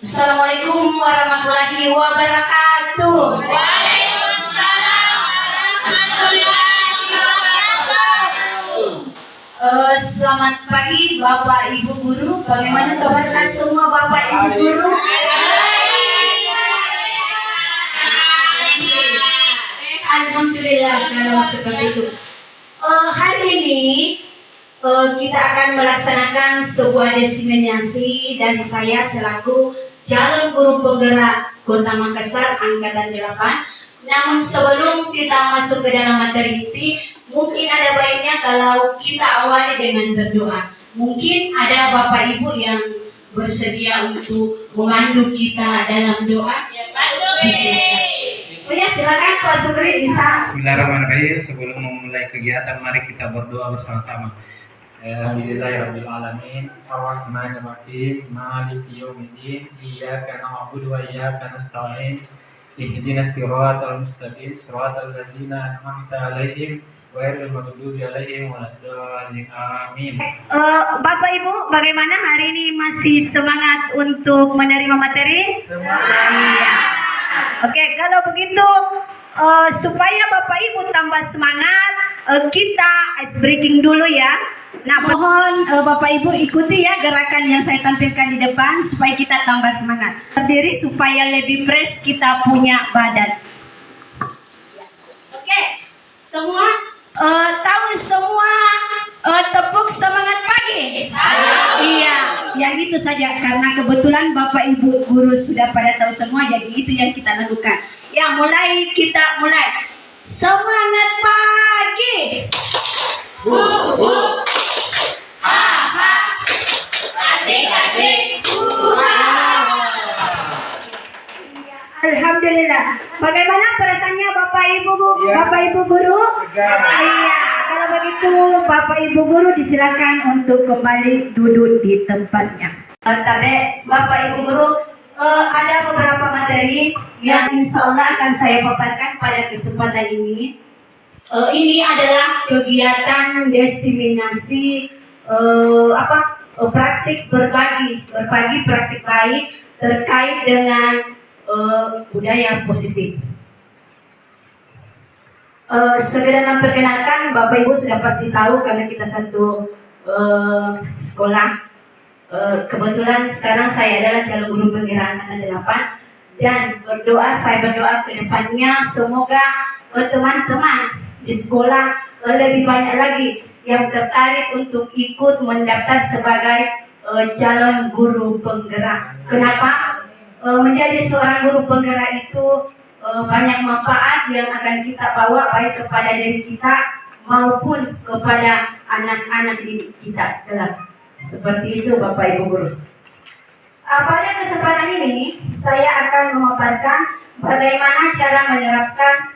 Assalamualaikum warahmatullahi wabarakatuh. Waalaikumsalam warahmatullahi wabarakatuh. Selamat pagi Bapak Ibu Guru. Bagaimana kabarnya semua Bapak Ibu Guru? Alhamdulillah kalau seperti itu. Hari ini kita akan melaksanakan sebuah diseminasi dari saya selaku calon guru penggerak Kota Makassar Angkatan 8. Namun sebelum kita masuk ke dalam materi inti, mungkin ada baiknya kalau kita awali dengan berdoa. Mungkin ada Bapak Ibu yang bersedia untuk memandu kita dalam doa. Silakan. Oh ya, silakan Pak Sugri bisa. Bismillahirrahmanirrahim. Sebelum memulai kegiatan, mari kita berdoa bersama-sama. Alhamdulillahirabbil alamin, arrahmanirrahim, maliki yaumiddin, iyyaka na'budu wa iyyaka nasta'in, ihdinas siratal mustaqim, siratal ladzina an'amta 'alaihim ghairil maghdubi 'alaihim waladdallin. Amin. Bapak Ibu, bagaimana hari ini masih semangat untuk menerima materi? Semangat. Iya. Oke, kalau begitu supaya Bapak Ibu tambah semangat, kita ice breaking dulu ya. Nah, mohon Bapak Ibu ikuti ya gerakan yang saya tampilkan di depan supaya kita tambah semangat. Berdiri supaya lebih fresh kita punya badan. Oke, semua tahu semua tepuk semangat pagi. Iya, yang itu saja karena kebetulan Bapak Ibu guru sudah pada tahu semua, jadi itu yang kita lakukan. Ya, kita mulai. Semangat pagi. Asik. Alhamdulillah. Bagaimana perasaannya Bapak Ibu guru? Iya. Kalau begitu Bapak Ibu guru disilakan untuk kembali duduk di tempatnya. Tapi Bapak Ibu guru ada beberapa materi yang insya Allah akan saya paparkan pada kesempatan ini. Ini adalah kegiatan diseminasi praktik berbagi praktik baik terkait dengan budaya positif. Segera memperkenalkan, Bapak Ibu sudah pasti tahu karena kita satu sekolah. Kebetulan sekarang saya adalah calon guru penggerak Angkatan 8 dan saya berdoa ke depannya semoga teman-teman di sekolah lebih banyak lagi yang tertarik untuk ikut mendaftar sebagai calon guru penggerak. Kenapa? Menjadi seorang guru penggerak itu banyak manfaat yang akan kita bawa baik kepada diri kita maupun kepada anak-anak didik kita kelak. Seperti itu Bapak Ibu guru. Pada kesempatan ini saya akan memaparkan bagaimana cara menerapkan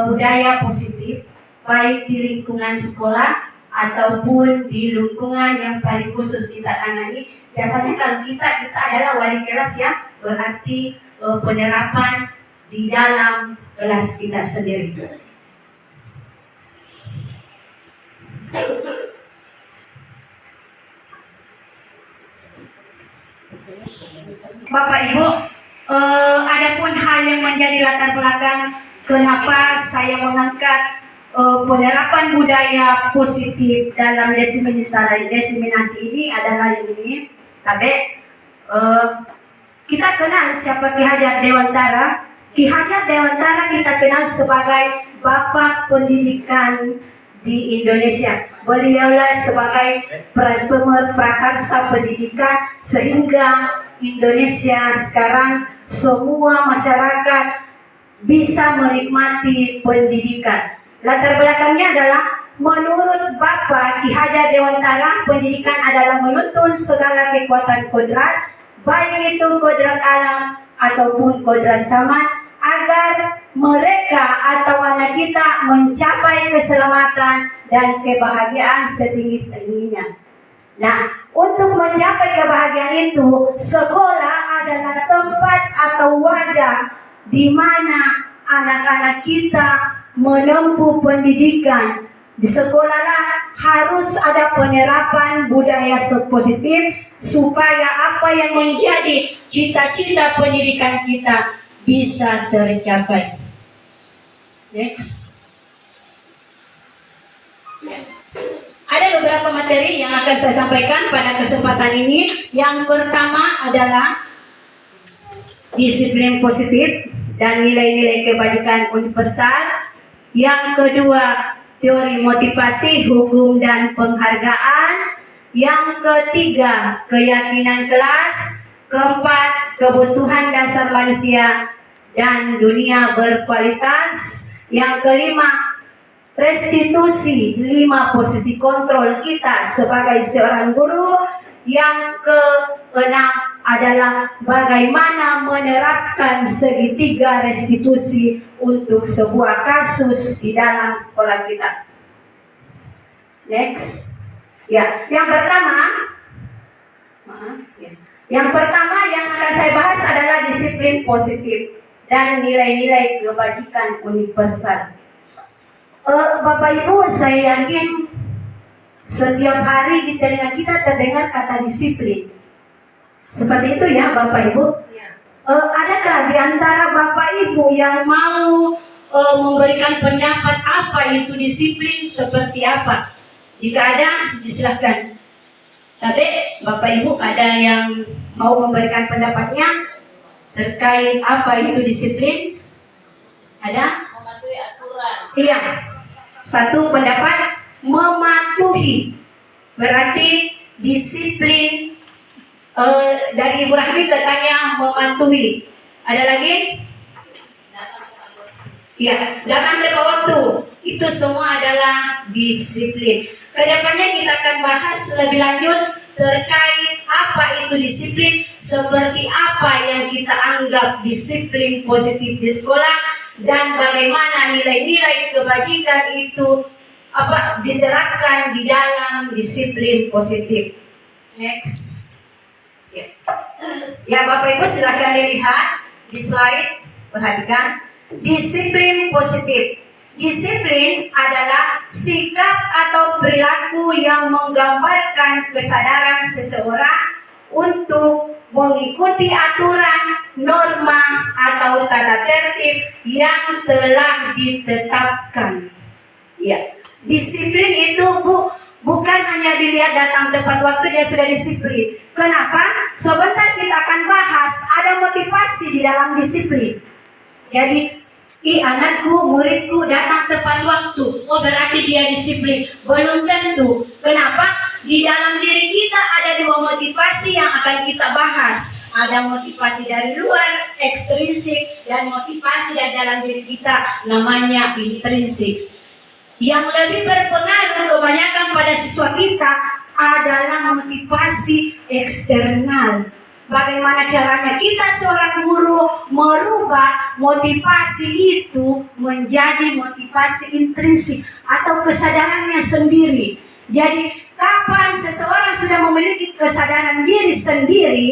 budaya positif baik di lingkungan sekolah ataupun di lingkungan yang paling khusus kita tangani. Biasanya kalau kita adalah wali kelas ya, berarti penerapan di dalam kelas kita sendiri. Bapak Ibu, adapun hal yang menjadi latar belakang kenapa saya mengangkat penerapan budaya positif dalam diseminasi ini adalah ini. Tapi kita kenal siapa Ki Hajar Dewantara. Ki Hajar Dewantara kita kenal sebagai Bapak Pendidikan di Indonesia. Beliaulah sebagai prakarsa pendidikan sehingga Indonesia sekarang semua masyarakat bisa menikmati pendidikan. Latar belakangnya adalah menurut Bapak Ki Hajar Dewantara, pendidikan adalah menuntun segala kekuatan kodrat, baik itu kodrat alam ataupun kodrat zaman, agar mereka atau anak kita mencapai keselamatan dan kebahagiaan setinggi-tingginya. Nah, untuk mencapai kebahagiaan itu, sekolah adalah tempat atau wadah di mana anak-anak kita menempuh pendidikan Di sekolah lah harus ada penerapan budaya positif supaya apa yang menjadi cita-cita pendidikan kita bisa tercapai. Next. Ada beberapa materi yang akan saya sampaikan pada kesempatan ini. Yang pertama adalah disiplin positif dan nilai-nilai kebajikan universal. Yang kedua, teori motivasi, hukum dan penghargaan. Yang ketiga, keyakinan kelas. Keempat, kebutuhan dasar manusia dan dunia berkualitas. Yang kelima, restitusi 5 posisi kontrol kita sebagai seorang guru. Yang keenam adalah bagaimana menerapkan segitiga restitusi untuk sebuah kasus di dalam sekolah kita. Next. Ya, yang pertama yang akan saya bahas adalah disiplin positif dan nilai-nilai kebajikan universal. Bapak Ibu, saya yakin setiap hari di telinga kita terdengar kata disiplin. Seperti itu ya Bapak Ibu. Adakah di antara Bapak Ibu yang mau memberikan pendapat apa itu disiplin, seperti apa? Jika ada, disilahkan. Tapi Bapak Ibu ada yang mau memberikan pendapatnya terkait apa itu disiplin? Ada? Mematuhi aturan. Iya. Satu pendapat, mematuhi. Berarti disiplin. Dari Ibu Rahmi katanya mematuhi. Ada lagi? Ya, datang tepat waktu. Itu semua adalah disiplin. Kedepannya kita akan bahas lebih lanjut terkait apa itu disiplin, seperti apa yang kita anggap disiplin positif di sekolah, dan bagaimana nilai-nilai kebajikan itu diterapkan di dalam disiplin positif. Next. Ya Bapak Ibu, silakan dilihat di slide, perhatikan. Disiplin positif. Disiplin adalah sikap atau perilaku yang menggambarkan kesadaran seseorang untuk mengikuti aturan, norma, atau tata tertib yang telah ditetapkan. Ya, disiplin itu bukan hanya dilihat datang tepat waktu dia sudah disiplin. Kenapa? Sebentar kita akan bahas ada motivasi di dalam disiplin. Jadi, anakku, muridku datang tepat waktu. Oh, berarti dia disiplin. Belum tentu. Kenapa? Di dalam diri kita ada 2 motivasi yang akan kita bahas. Ada motivasi dari luar, ekstrinsik, dan motivasi dari dalam diri kita, namanya intrinsik. Yang lebih berpengaruh kebanyakan pada siswa kita adalah motivasi eksternal. Bagaimana caranya kita seorang guru merubah motivasi itu menjadi motivasi intrinsik atau kesadarannya sendiri. Jadi kapan seseorang sudah memiliki kesadaran diri sendiri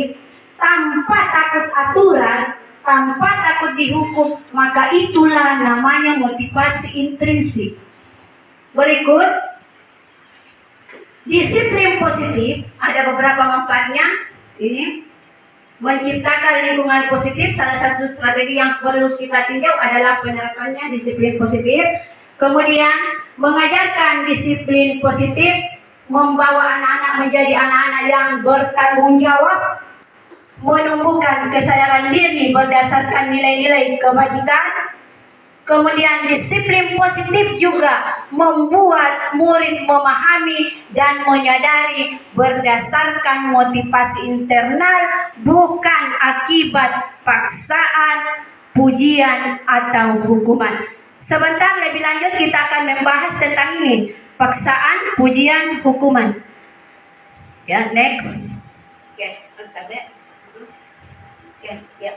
tanpa takut aturan, tanpa takut dihukum, maka itulah namanya motivasi intrinsik. Berikut, disiplin positif ada beberapa manfaatnya. Ini menciptakan lingkungan positif. Salah satu strategi yang perlu kita tinjau adalah penerapannya disiplin positif. Kemudian mengajarkan disiplin positif, membawa anak-anak menjadi anak-anak yang bertanggung jawab, menumbuhkan kesadaran diri berdasarkan nilai-nilai kebajikan. Kemudian disiplin positif juga membuat murid memahami dan menyadari berdasarkan motivasi internal, bukan akibat paksaan, pujian, atau hukuman. Sebentar lebih lanjut kita akan membahas tentang ini, paksaan, pujian, hukuman. Ya, next. Oke, ya.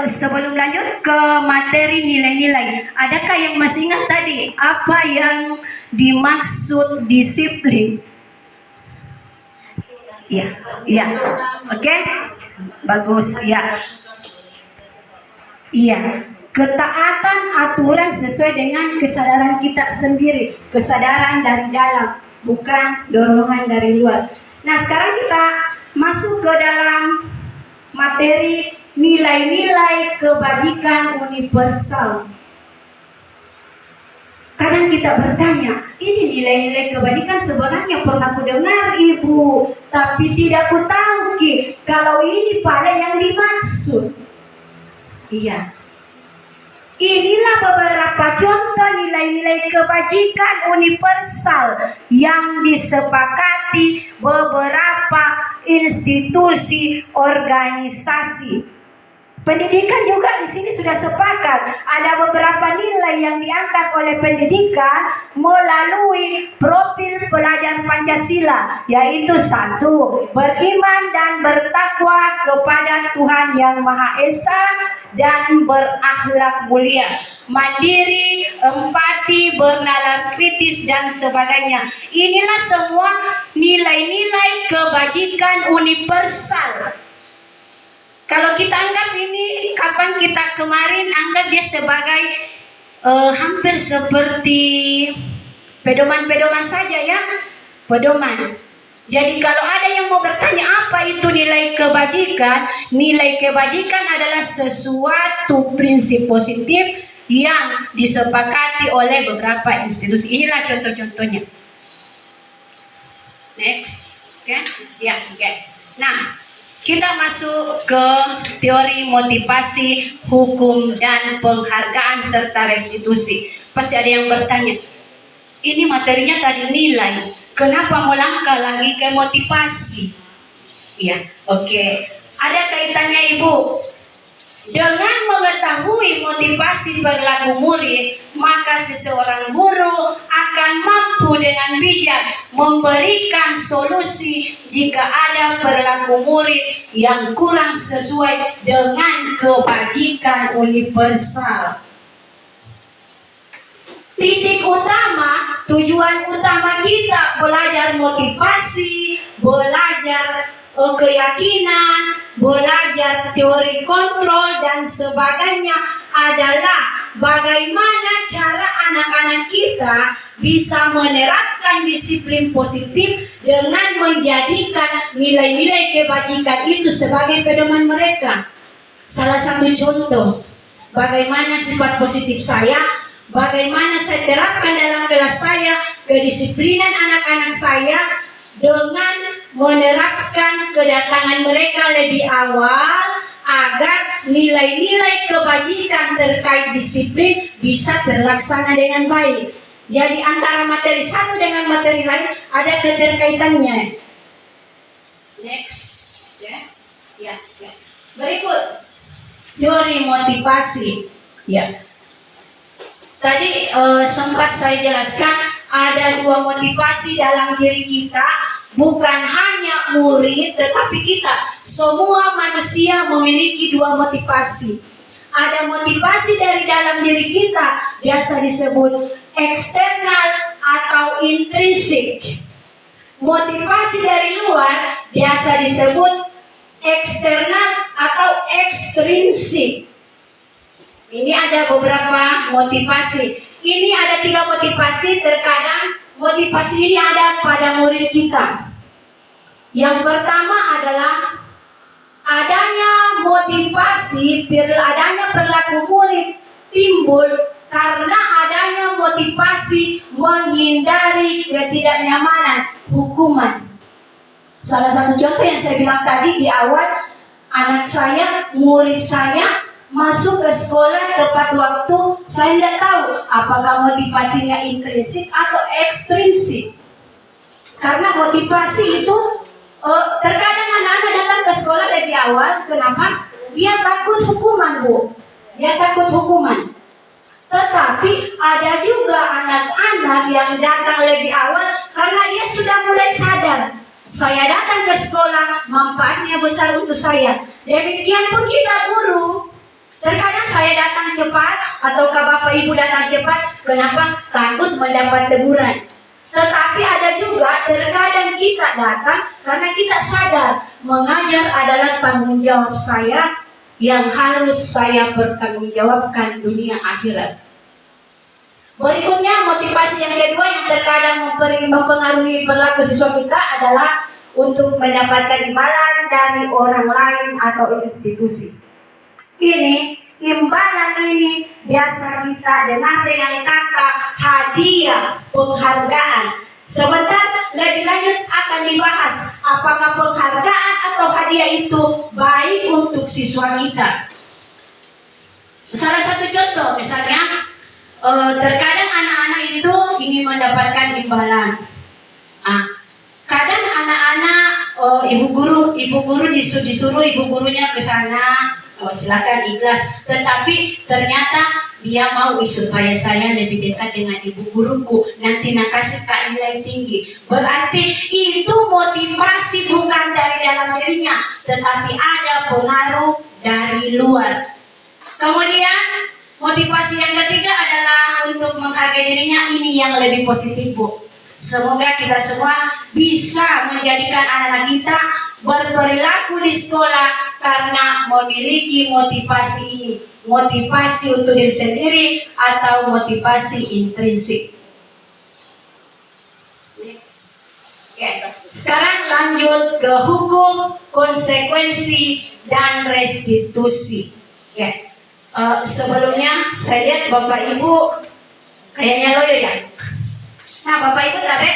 Sebelum lanjut ke materi nilai-nilai, adakah yang masih ingat tadi apa yang dimaksud disiplin? Ya, oke, bagus ya. Iya, ketaatan aturan sesuai dengan kesadaran kita sendiri, kesadaran dari dalam, bukan dorongan dari luar. Nah, sekarang kita masuk ke dalam materi nilai-nilai kebajikan universal. Kadang kita bertanya, ini nilai-nilai kebajikan sebenarnya pernah ku dengar Ibu, tapi tidak ku tahu Ki, kalau ini pada yang dimaksud. Iya. Inilah beberapa contoh nilai-nilai kebajikan universal yang disepakati beberapa institusi organisasi. Pendidikan juga di sini sudah sepakat. Ada beberapa nilai yang diangkat oleh pendidikan melalui profil pelajar Pancasila, yaitu 1. Beriman dan bertakwa kepada Tuhan Yang Maha Esa dan berakhlak mulia, mandiri, empati, bernalar kritis, dan sebagainya. Inilah semua nilai-nilai kebajikan universal. Kalau kita anggap ini, kapan kita kemarin anggap dia sebagai hampir seperti pedoman-pedoman saja ya, pedoman. Jadi kalau ada yang mau bertanya apa itu nilai kebajikan, nilai kebajikan adalah sesuatu prinsip positif yang disepakati oleh beberapa institusi. Inilah contoh-contohnya. Next, okay? Ya, okay. Nah, kita masuk ke teori motivasi, hukum, dan penghargaan serta restitusi. Pasti ada yang bertanya, ini materinya tadi nilai, kenapa melangkah lagi ke motivasi? Ya, oke. Ada kaitannya Ibu. Dengan mengetahui motivasi perilaku murid, maka seseorang guru akan mampu dengan bijak memberikan solusi jika ada perilaku murid yang kurang sesuai dengan kebajikan universal. Titik utama, tujuan utama kita belajar motivasi, belajar keyakinan, belajar teori kontrol dan sebagainya adalah bagaimana cara anak-anak kita bisa menerapkan disiplin positif dengan menjadikan nilai-nilai kebajikan itu sebagai pedoman mereka. Salah satu contoh, bagaimana sifat positif saya, bagaimana saya terapkan dalam kelas saya, kedisiplinan anak-anak saya dengan menerapkan kedatangan mereka lebih awal agar nilai-nilai kebajikan terkait disiplin bisa terlaksana dengan baik. Jadi antara materi satu dengan materi lain ada keterkaitannya. Next, ya. Berikut teori motivasi. Ya. Tadi sempat saya jelaskan ada 2 motivasi dalam diri kita. Bukan hanya murid, tetapi kita semua manusia memiliki 2 motivasi. Ada motivasi dari dalam diri kita, biasa disebut eksternal atau intrinsik. Motivasi dari luar biasa disebut eksternal atau ekstrinsik. Ini ada beberapa motivasi. Ini ada 3 motivasi. Terkadang motivasi ini ada pada murid kita. Yang pertama adalah adanya motivasi, adanya perilaku murid timbul karena adanya motivasi menghindari ketidaknyamanan hukuman. Salah satu contoh yang saya bilang tadi di awal, anak saya, murid saya masuk ke sekolah tepat waktu. Saya tidak tahu apakah motivasinya intrinsik atau ekstrinsik. Karena motivasi itu terkadang anak-anak datang ke sekolah lebih awal. Kenapa? Dia takut hukuman, Bu. Dia takut hukuman. Tetapi ada juga anak-anak yang datang lebih awal karena dia sudah mulai sadar. Saya datang ke sekolah, manfaatnya besar untuk saya. Demikian pun kita guru. Terkadang saya datang cepat ataukah Bapak Ibu datang cepat, kenapa? Takut mendapat teguran. Tetapi ada juga terkadang kita datang karena kita sadar mengajar adalah tanggung jawab saya. yang harus saya pertanggungjawabkan dunia akhirat. Berikutnya, motivasi yang kedua yang terkadang mempengaruhi perilaku siswa kita adalah untuk mendapatkan imbalan dari orang lain atau institusi. Imbalan ini biasa kita dengar dengan kata hadiah, penghargaan. Sebentar lebih lanjut akan dibahas apakah penghargaan atau hadiah itu baik untuk siswa kita. Salah satu contoh misalnya, terkadang anak-anak itu ingin mendapatkan imbalan. Kadang anak-anak ibu guru disuruh ibu gurunya ke sana, silakan ikhlas. Tetapi ternyata dia mau supaya saya lebih dekat dengan ibu guruku, nanti nak kasih nilai tinggi. Berarti itu motivasi bukan dari dalam dirinya, tetapi ada pengaruh dari luar. Kemudian motivasi yang ketiga adalah untuk menghargai dirinya. Ini yang lebih positif, Bu. Semoga kita semua bisa menjadikan anak-anak kita berperilaku di sekolah karena memiliki motivasi ini. Motivasi untuk diri sendiri atau motivasi intrinsik. Sekarang lanjut ke hukum, konsekuensi, dan restitusi. Sebelumnya saya lihat Bapak Ibu kayaknya loyo ya. Nah, Bapak Ibu tadi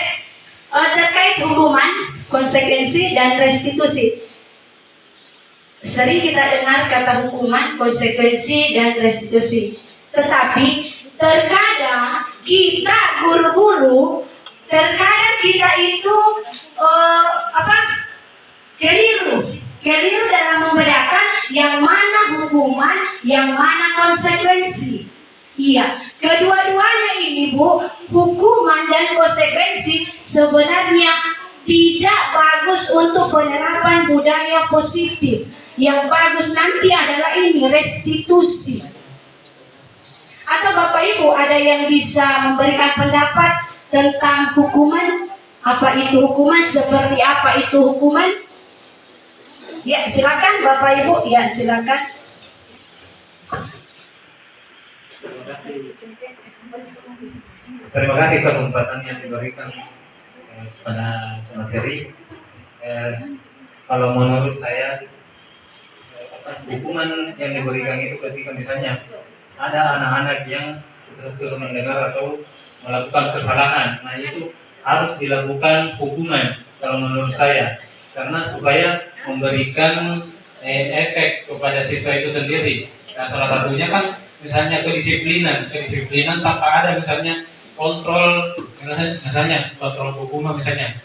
terkait hukuman, konsekuensi, dan restitusi. Sering kita dengar kata hukuman, konsekuensi, dan restitusi. Tetapi terkadang kita guru-guru, terkadang kita itu keliru dalam membedakan yang mana hukuman, yang mana konsekuensi. Iya, kedua-duanya ini, Bu, hukuman dan konsekuensi sebenarnya tidak bagus untuk penerapan budaya positif. Yang bagus nanti adalah ini, restitusi. Atau Bapak Ibu ada yang bisa memberikan pendapat tentang hukuman? Apa itu hukuman? Seperti apa itu hukuman? Ya, silakan Bapak Ibu. Ya, silakan. Terima kasih kesempatan yang diberikan pada materi. Kalau menurut saya, hukuman yang diberikan itu ketika misalnya ada anak-anak yang sudah mendengar atau melakukan kesalahan, nah itu harus dilakukan hukuman kalau menurut saya, karena supaya memberikan efek kepada siswa itu sendiri. Nah, salah satunya kan misalnya kedisiplinan tanpa ada misalnya kontrol, misalnya kontrol hukuman misalnya,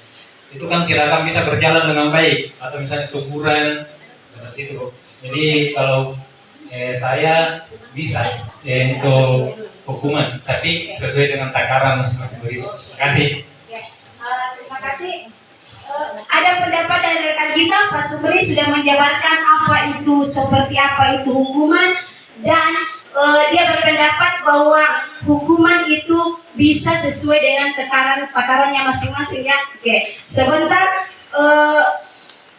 itu kan tidak akan bisa berjalan dengan baik, atau misalnya teguran seperti itu. Jadi kalau saya bisa untuk hukuman, tapi sesuai dengan takaran masing-masing begitu. Terima kasih. Terima kasih. Ada pendapat dari rekan kita, Pak Supri sudah menjabarkan apa itu, seperti apa itu hukuman, dan dia berpendapat bahwa hukuman itu bisa sesuai dengan takarannya masing-masing ya. Oke, sebentar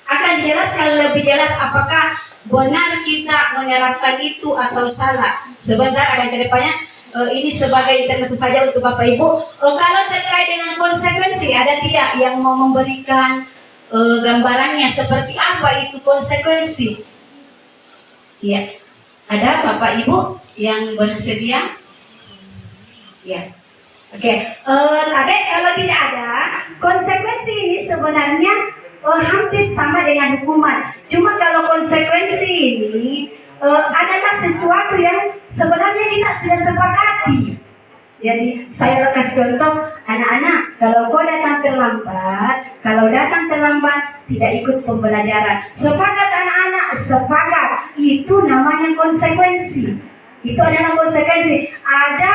akan dijelaskan lebih jelas apakah benar kita menerapkan itu atau salah. Sebentar akan ke depannya. Ini sebagai intermezzo saja untuk Bapak Ibu. Kalau terkait dengan konsekuensi, ada tidak yang mau memberikan gambarannya seperti apa itu konsekuensi? Ya, ada Bapak Ibu yang bersedia? Ya, oke. Tapi kalau tidak ada, konsekuensi ini sebenarnya hampir sama dengan hukuman. Cuma kalau konsekuensi ini adalah sesuatu yang sebenarnya kita sudah sepakati. Jadi saya kasih contoh, anak-anak, kalau kau datang terlambat, tidak ikut pembelajaran. Sepakat anak-anak, sepakat. Itu namanya konsekuensi. Itu adalah konsekuensi. Ada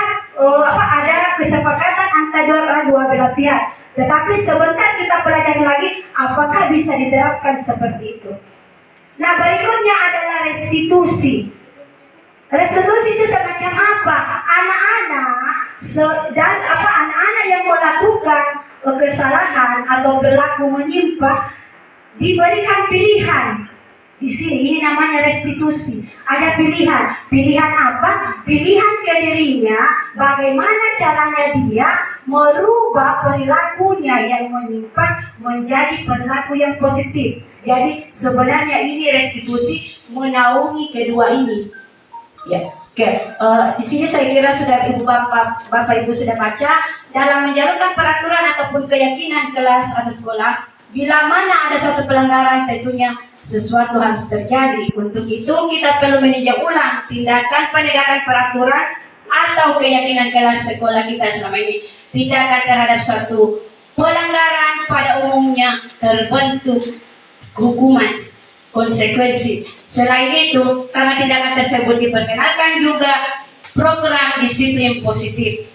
kesepakatan antara dua belah pihak. Tetapi sebentar kita pelajari lagi, apakah bisa diterapkan seperti itu. Nah, berikutnya adalah restitusi. Restitusi itu semacam apa? Anak-anak yang melakukan kesalahan atau berlaku menyimpang diberikan pilihan. Di sini ini namanya restitusi. Ada pilihan. Pilihan apa? Pilihan ke dirinya, bagaimana caranya dia merubah perilakunya yang menyimpang menjadi perilaku yang positif. Jadi sebenarnya ini restitusi menaungi kedua ini. Ya, oke. Di sini saya kira sudah Bapak Ibu sudah baca dalam menjalankan peraturan ataupun keyakinan kelas atau sekolah. Bila mana ada suatu pelanggaran, tentunya sesuatu harus terjadi. Untuk itu kita perlu meninjau ulang tindakan penegakan peraturan atau keyakinan kelas sekolah kita selama ini. Tindakan terhadap suatu pelanggaran pada umumnya terbentuk hukuman, konsekuensi. Selain itu, karena tindakan tersebut diperkenalkan juga program disiplin positif.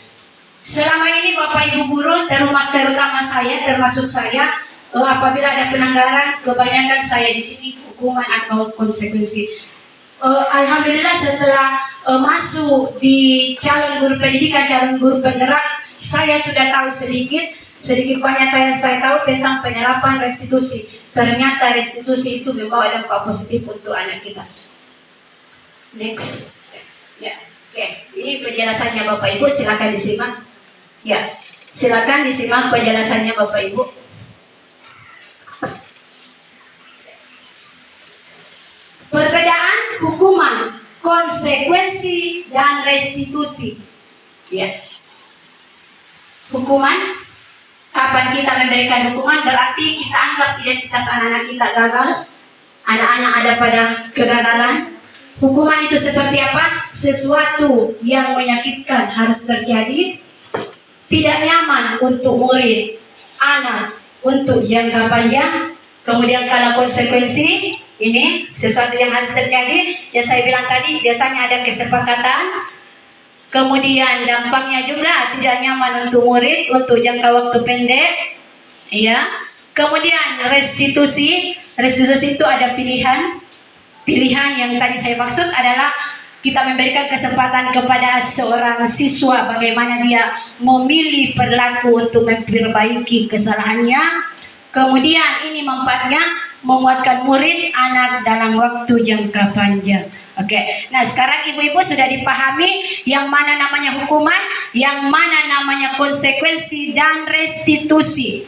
Selama ini Bapak Ibu guru, terutama saya, termasuk saya, apabila ada pelanggaran, kebanyakan saya di sini hukuman atau konsekuensi. Alhamdulillah setelah masuk di calon guru pendidikan, calon guru penggerak, saya sudah tahu sedikit banyak yang saya tahu tentang penerapan restitusi. Ternyata restitusi itu membawa dampak positif untuk anak kita. Next, ya, oke. Ini penjelasannya Bapak Ibu, silakan disimak. Ya, silakan disimak penjelasannya Bapak Ibu. Perbedaan hukuman, konsekuensi, dan restitusi. Ya. Hukuman, kapan kita memberikan hukuman berarti kita anggap identitas anak-anak kita gagal. Anak-anak ada pada kegagalan. Hukuman itu seperti apa? Sesuatu yang menyakitkan harus terjadi. Tidak nyaman untuk murid, anak, untuk jangka panjang. Kemudian kalau konsekuensi, ini sesuatu yang harus terjadi. Yang saya bilang tadi, biasanya ada kesepakatan. Kemudian dampaknya juga tidak nyaman untuk murid untuk jangka waktu pendek. Ya. Kemudian restitusi. Restitusi itu ada pilihan. Pilihan yang tadi saya maksud adalah kita memberikan kesempatan kepada seorang siswa bagaimana dia memilih perilaku untuk memperbaiki kesalahannya. Kemudian ini manfaatnya menguatkan murid anak dalam waktu jangka panjang. Oke, nah sekarang ibu-ibu sudah dipahami yang mana namanya hukuman, yang mana namanya konsekuensi dan restitusi.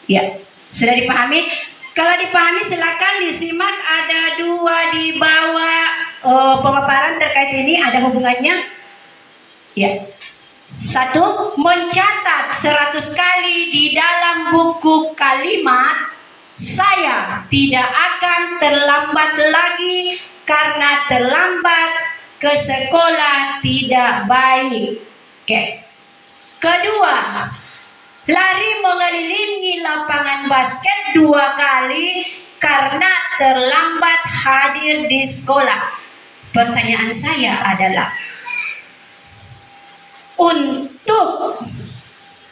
Ya, sudah dipahami? Kalau dipahami silakan disimak, ada 2 di bawah pemaparan terkait ini, ada hubungannya. Ya. 1. Mencatat 100 kali di dalam buku kalimat, saya tidak akan terlambat lagi karena terlambat ke sekolah tidak baik. Oke. Kedua, lari mengelilingi lapangan basket 2 kali karena terlambat hadir di sekolah. Pertanyaan saya adalah, untuk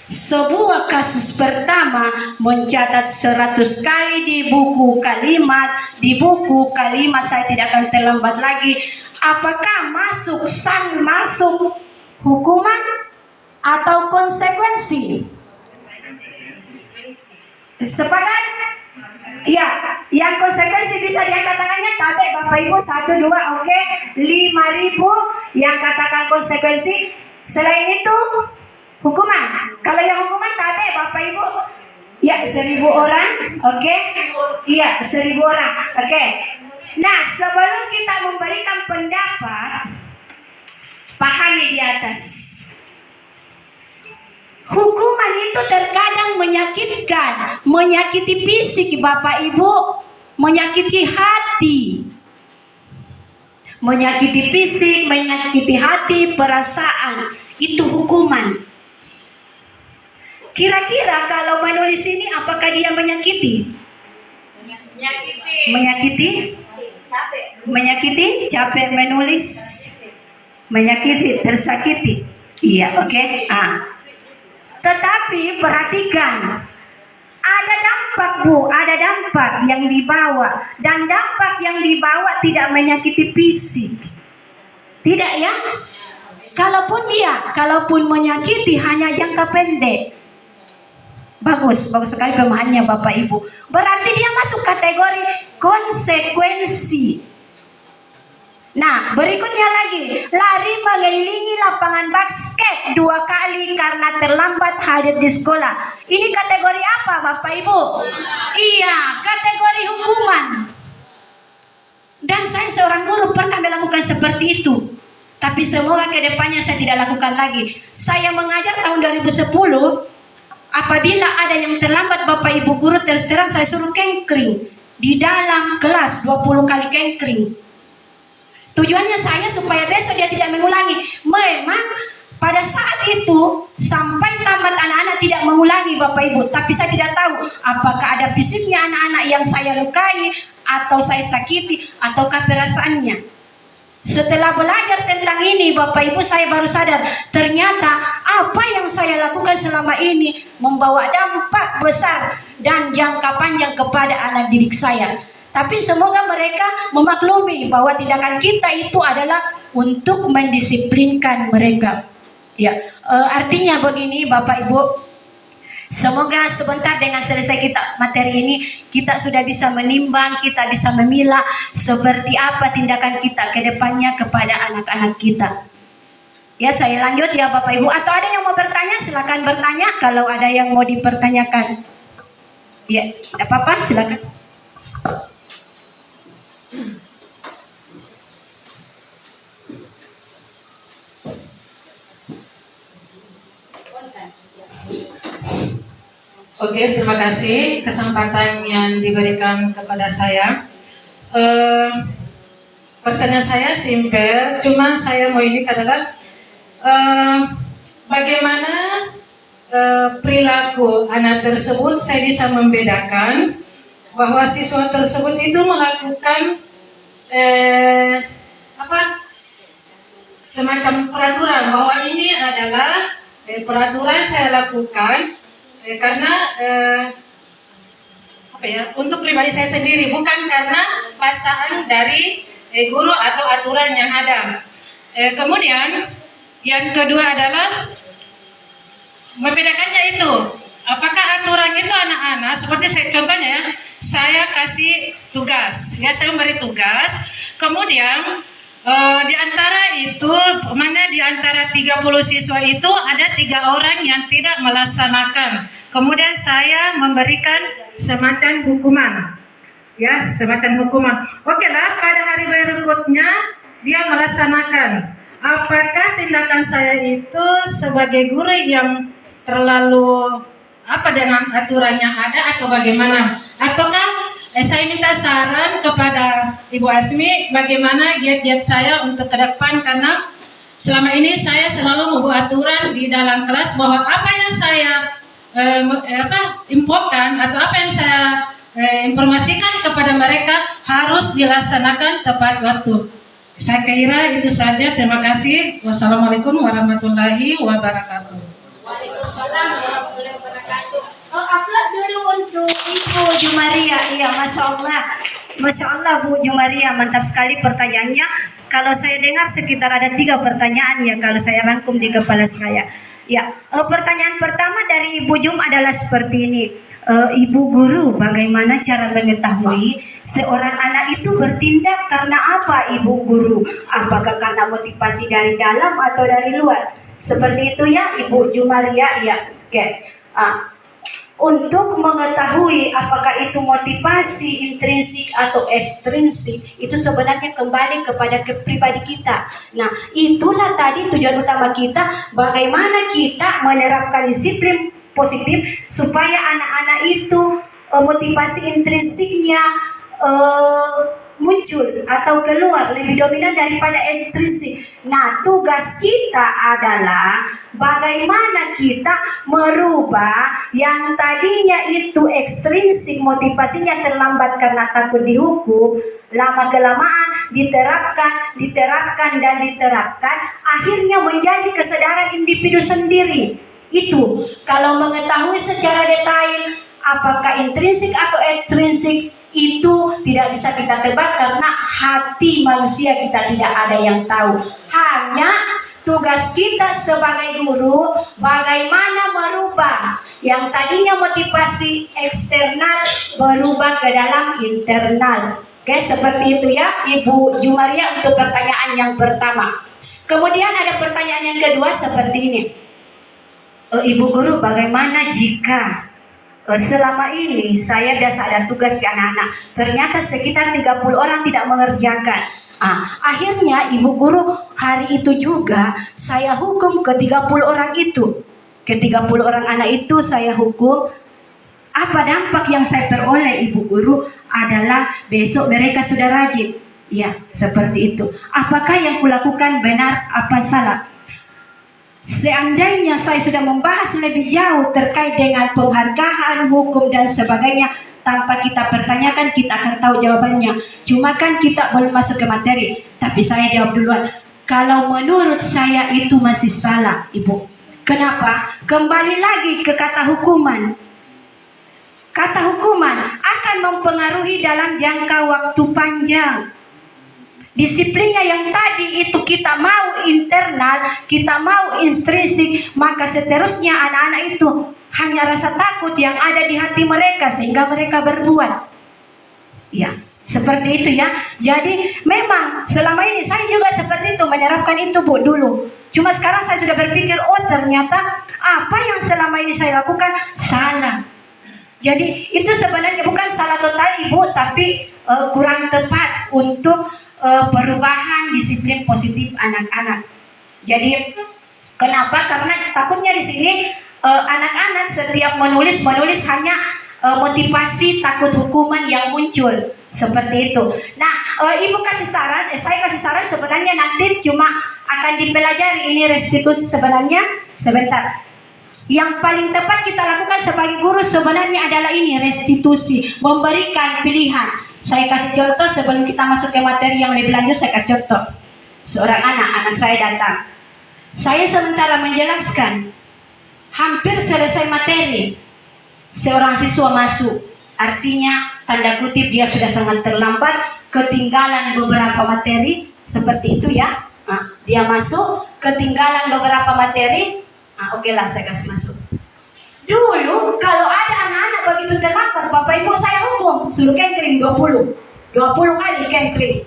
sebuah kasus pertama mencatat 100 kali di buku kalimat saya tidak akan terlambat lagi, apakah masuk hukuman atau konsekuensi? Sepakat? Ya, yang konsekuensi bisa diangkat tangannya, tabe Bapak Ibu 1, 2, oke. 5.000 yang katakan konsekuensi. Selain itu hukuman. Kalau yang hukuman tabe Bapak Ibu, ya 1.000 orang, oke. Iya 1.000 orang, oke. Nah sebelum kita memberikan pendapat, pahami di atas. Hukuman itu terkadang menyakitkan, menyakiti fisik Bapak Ibu, menyakiti hati. Menyakiti fisik, menyakiti hati, perasaan. Itu hukuman. Kira-kira kalau menulis ini apakah dia menyakiti? Menyakiti, capek menulis. Menyakiti, tersakiti. Iya, oke. Tetapi perhatikan, ada dampak Bu, ada dampak yang dibawa, dan dampak yang dibawa tidak menyakiti fisik. Tidak ya? Kalaupun menyakiti hanya jangka pendek. Bagus sekali pemahamannya Bapak Ibu. Berarti dia masuk kategori konsekuensi. Nah, berikutnya lagi, lari mengelilingi lapangan basket 2 kali karena terlambat hadir di sekolah. Ini kategori apa, Bapak Ibu? Iya, kategori hukuman. Dan saya seorang guru pernah melakukan seperti itu. Tapi semoga ke depannya saya tidak lakukan lagi. Saya mengajar tahun 2010, apabila ada yang terlambat Bapak Ibu guru, terserah saya suruh kengkring di dalam kelas 20 kali kengkring. Tujuannya saya supaya besok dia tidak mengulangi. Memang pada saat itu sampai tamat anak-anak tidak mengulangi Bapak Ibu. Tapi saya tidak tahu apakah ada fisiknya anak-anak yang saya lukai, atau saya sakiti, ataukah perasaannya. Setelah belajar tentang ini Bapak Ibu, saya baru sadar ternyata apa yang saya lakukan selama ini membawa dampak besar dan jangka panjang kepada anak didik saya. Tapi semoga mereka memaklumi bahwa tindakan kita itu adalah untuk mendisiplinkan mereka. Ya, artinya begini Bapak Ibu, semoga sebentar dengan selesai kita materi ini, kita sudah bisa menimbang, kita bisa memilah seperti apa tindakan kita ke depannya kepada anak-anak kita. Ya, saya lanjut ya Bapak Ibu. Atau ada yang mau bertanya, silakan bertanya. Kalau ada yang mau dipertanyakan, ya, tidak apa-apa, silakan. Oke, terima kasih kesempatan yang diberikan kepada saya. Pertanyaan saya simpel, cuma saya mau ini adalah bagaimana perilaku anak tersebut saya bisa membedakan bahwa siswa tersebut itu melakukan semacam peraturan, bahwa ini adalah peraturan saya lakukan karena untuk pribadi saya sendiri, bukan karena paksaan dari guru atau aturan yang ada. Kemudian yang kedua adalah membedakannya itu, apakah aturan itu anak-anak seperti saya, contohnya ya, saya kasih tugas, ya saya memberi tugas, kemudian di antara itu, di antara 30 siswa itu ada 3 orang yang tidak melaksanakan. Kemudian saya memberikan semacam hukuman. Ya, semacam hukuman. Oke lah, pada hari berikutnya dia melaksanakan. Apakah tindakan saya itu sebagai guru yang terlalu dengan aturan yang ada atau bagaimana? Ataukah saya minta saran kepada Ibu Asmi bagaimana giat-giat saya untuk ke depan, karena selama ini saya selalu membuat aturan di dalam kelas bahwa apa yang saya infokan atau apa yang saya informasikan kepada mereka harus dilaksanakan tepat waktu. Saya kira itu saja. Terima kasih. Wassalamualaikum warahmatullahi wabarakatuh. Waalaikumsalam warahmatullahi wabarakatuh. Aplaus dulu untuk Ibu Jumaria. Iya, Masya Allah Bu Jumaria, mantap sekali pertanyaannya. Kalau saya dengar sekitar ada 3 pertanyaan ya, kalau saya rangkum di kepala saya. Ya, pertanyaan pertama dari Ibu Jum adalah seperti ini. Ibu guru, bagaimana cara mengetahui seorang anak itu bertindak karena apa, Ibu guru? Apakah karena motivasi dari dalam atau dari luar? Seperti itu ya, Ibu Jumaria. Ya, oke. Untuk mengetahui apakah itu motivasi intrinsik atau ekstrinsik, itu sebenarnya kembali kepada pribadi kita. Nah, itulah tadi tujuan utama kita, bagaimana kita menerapkan disiplin positif supaya anak-anak itu motivasi intrinsiknya muncul atau keluar lebih dominan daripada ekstrinsik. Nah, tugas kita adalah bagaimana kita merubah yang tadinya itu ekstrinsik, motivasinya terlambat karena takut dihukum, lama-kelamaan diterapkan, akhirnya menjadi kesadaran individu sendiri. Itu kalau mengetahui secara detail apakah intrinsik atau ekstrinsik, itu tidak bisa kita tebak karena hati manusia kita tidak ada yang tahu. Hanya tugas kita sebagai guru bagaimana merubah Yang tadinya motivasi eksternal berubah ke dalam internal. Oke, seperti itu ya Ibu Jumaria untuk pertanyaan yang pertama. Kemudian ada pertanyaan yang kedua seperti ini. Ibu Guru, bagaimana jika selama ini saya biasa ada tugas ke anak-anak, ternyata sekitar 30 orang tidak mengerjakan. Akhirnya Ibu Guru hari itu juga saya hukum ke 30 orang itu. Ke 30 orang anak itu saya hukum. Apa dampak yang saya peroleh Ibu Guru adalah besok mereka sudah rajin. Ya, seperti itu. Apakah yang kulakukan benar apa salah? Seandainya saya sudah membahas lebih jauh terkait dengan penghargaan, hukum dan sebagainya, tanpa kita pertanyakan kita akan tahu jawabannya. Cuma kan kita belum masuk ke materi. Tapi saya jawab duluan. Kalau menurut saya itu masih salah, Ibu. Kenapa? Kembali lagi ke kata hukuman. Kata hukuman akan mempengaruhi dalam jangka waktu panjang. Disiplinnya yang tadi itu kita mau internal, kita mau intrinsik, maka seterusnya anak-anak itu hanya rasa takut yang ada di hati mereka sehingga mereka berbuat. Ya, seperti itu ya. Jadi memang selama ini saya juga seperti itu, menyerapkan itu Bu dulu. Cuma sekarang saya sudah berpikir, oh ternyata apa yang selama ini saya lakukan salah. Jadi itu sebenarnya bukan salah total Ibu, tapi kurang tepat untuk perubahan disiplin positif anak-anak. Jadi kenapa? Karena takutnya di sini anak-anak setiap menulis hanya motivasi takut hukuman yang muncul seperti itu. Nah, Ibu kasih saran, saya kasih saran sebenarnya nanti cuma akan dipelajari ini restitusi sebenarnya sebentar. Yang paling tepat kita lakukan sebagai guru sebenarnya adalah ini restitusi, memberikan pilihan. Saya kasih contoh sebelum kita masuk ke materi yang lebih lanjut. Saya kasih contoh. Seorang anak saya datang. Saya sementara menjelaskan, hampir selesai materi, seorang siswa masuk. Artinya tanda kutip dia sudah sangat terlambat, ketinggalan beberapa materi, seperti itu ya. Dia masuk, ketinggalan beberapa materi. Oke lah, saya kasih masuk. Dulu kalau ada anak-anak begitu terlambat, Bapak Ibu saya hukum, suruh kenkring 20 kali kenkring.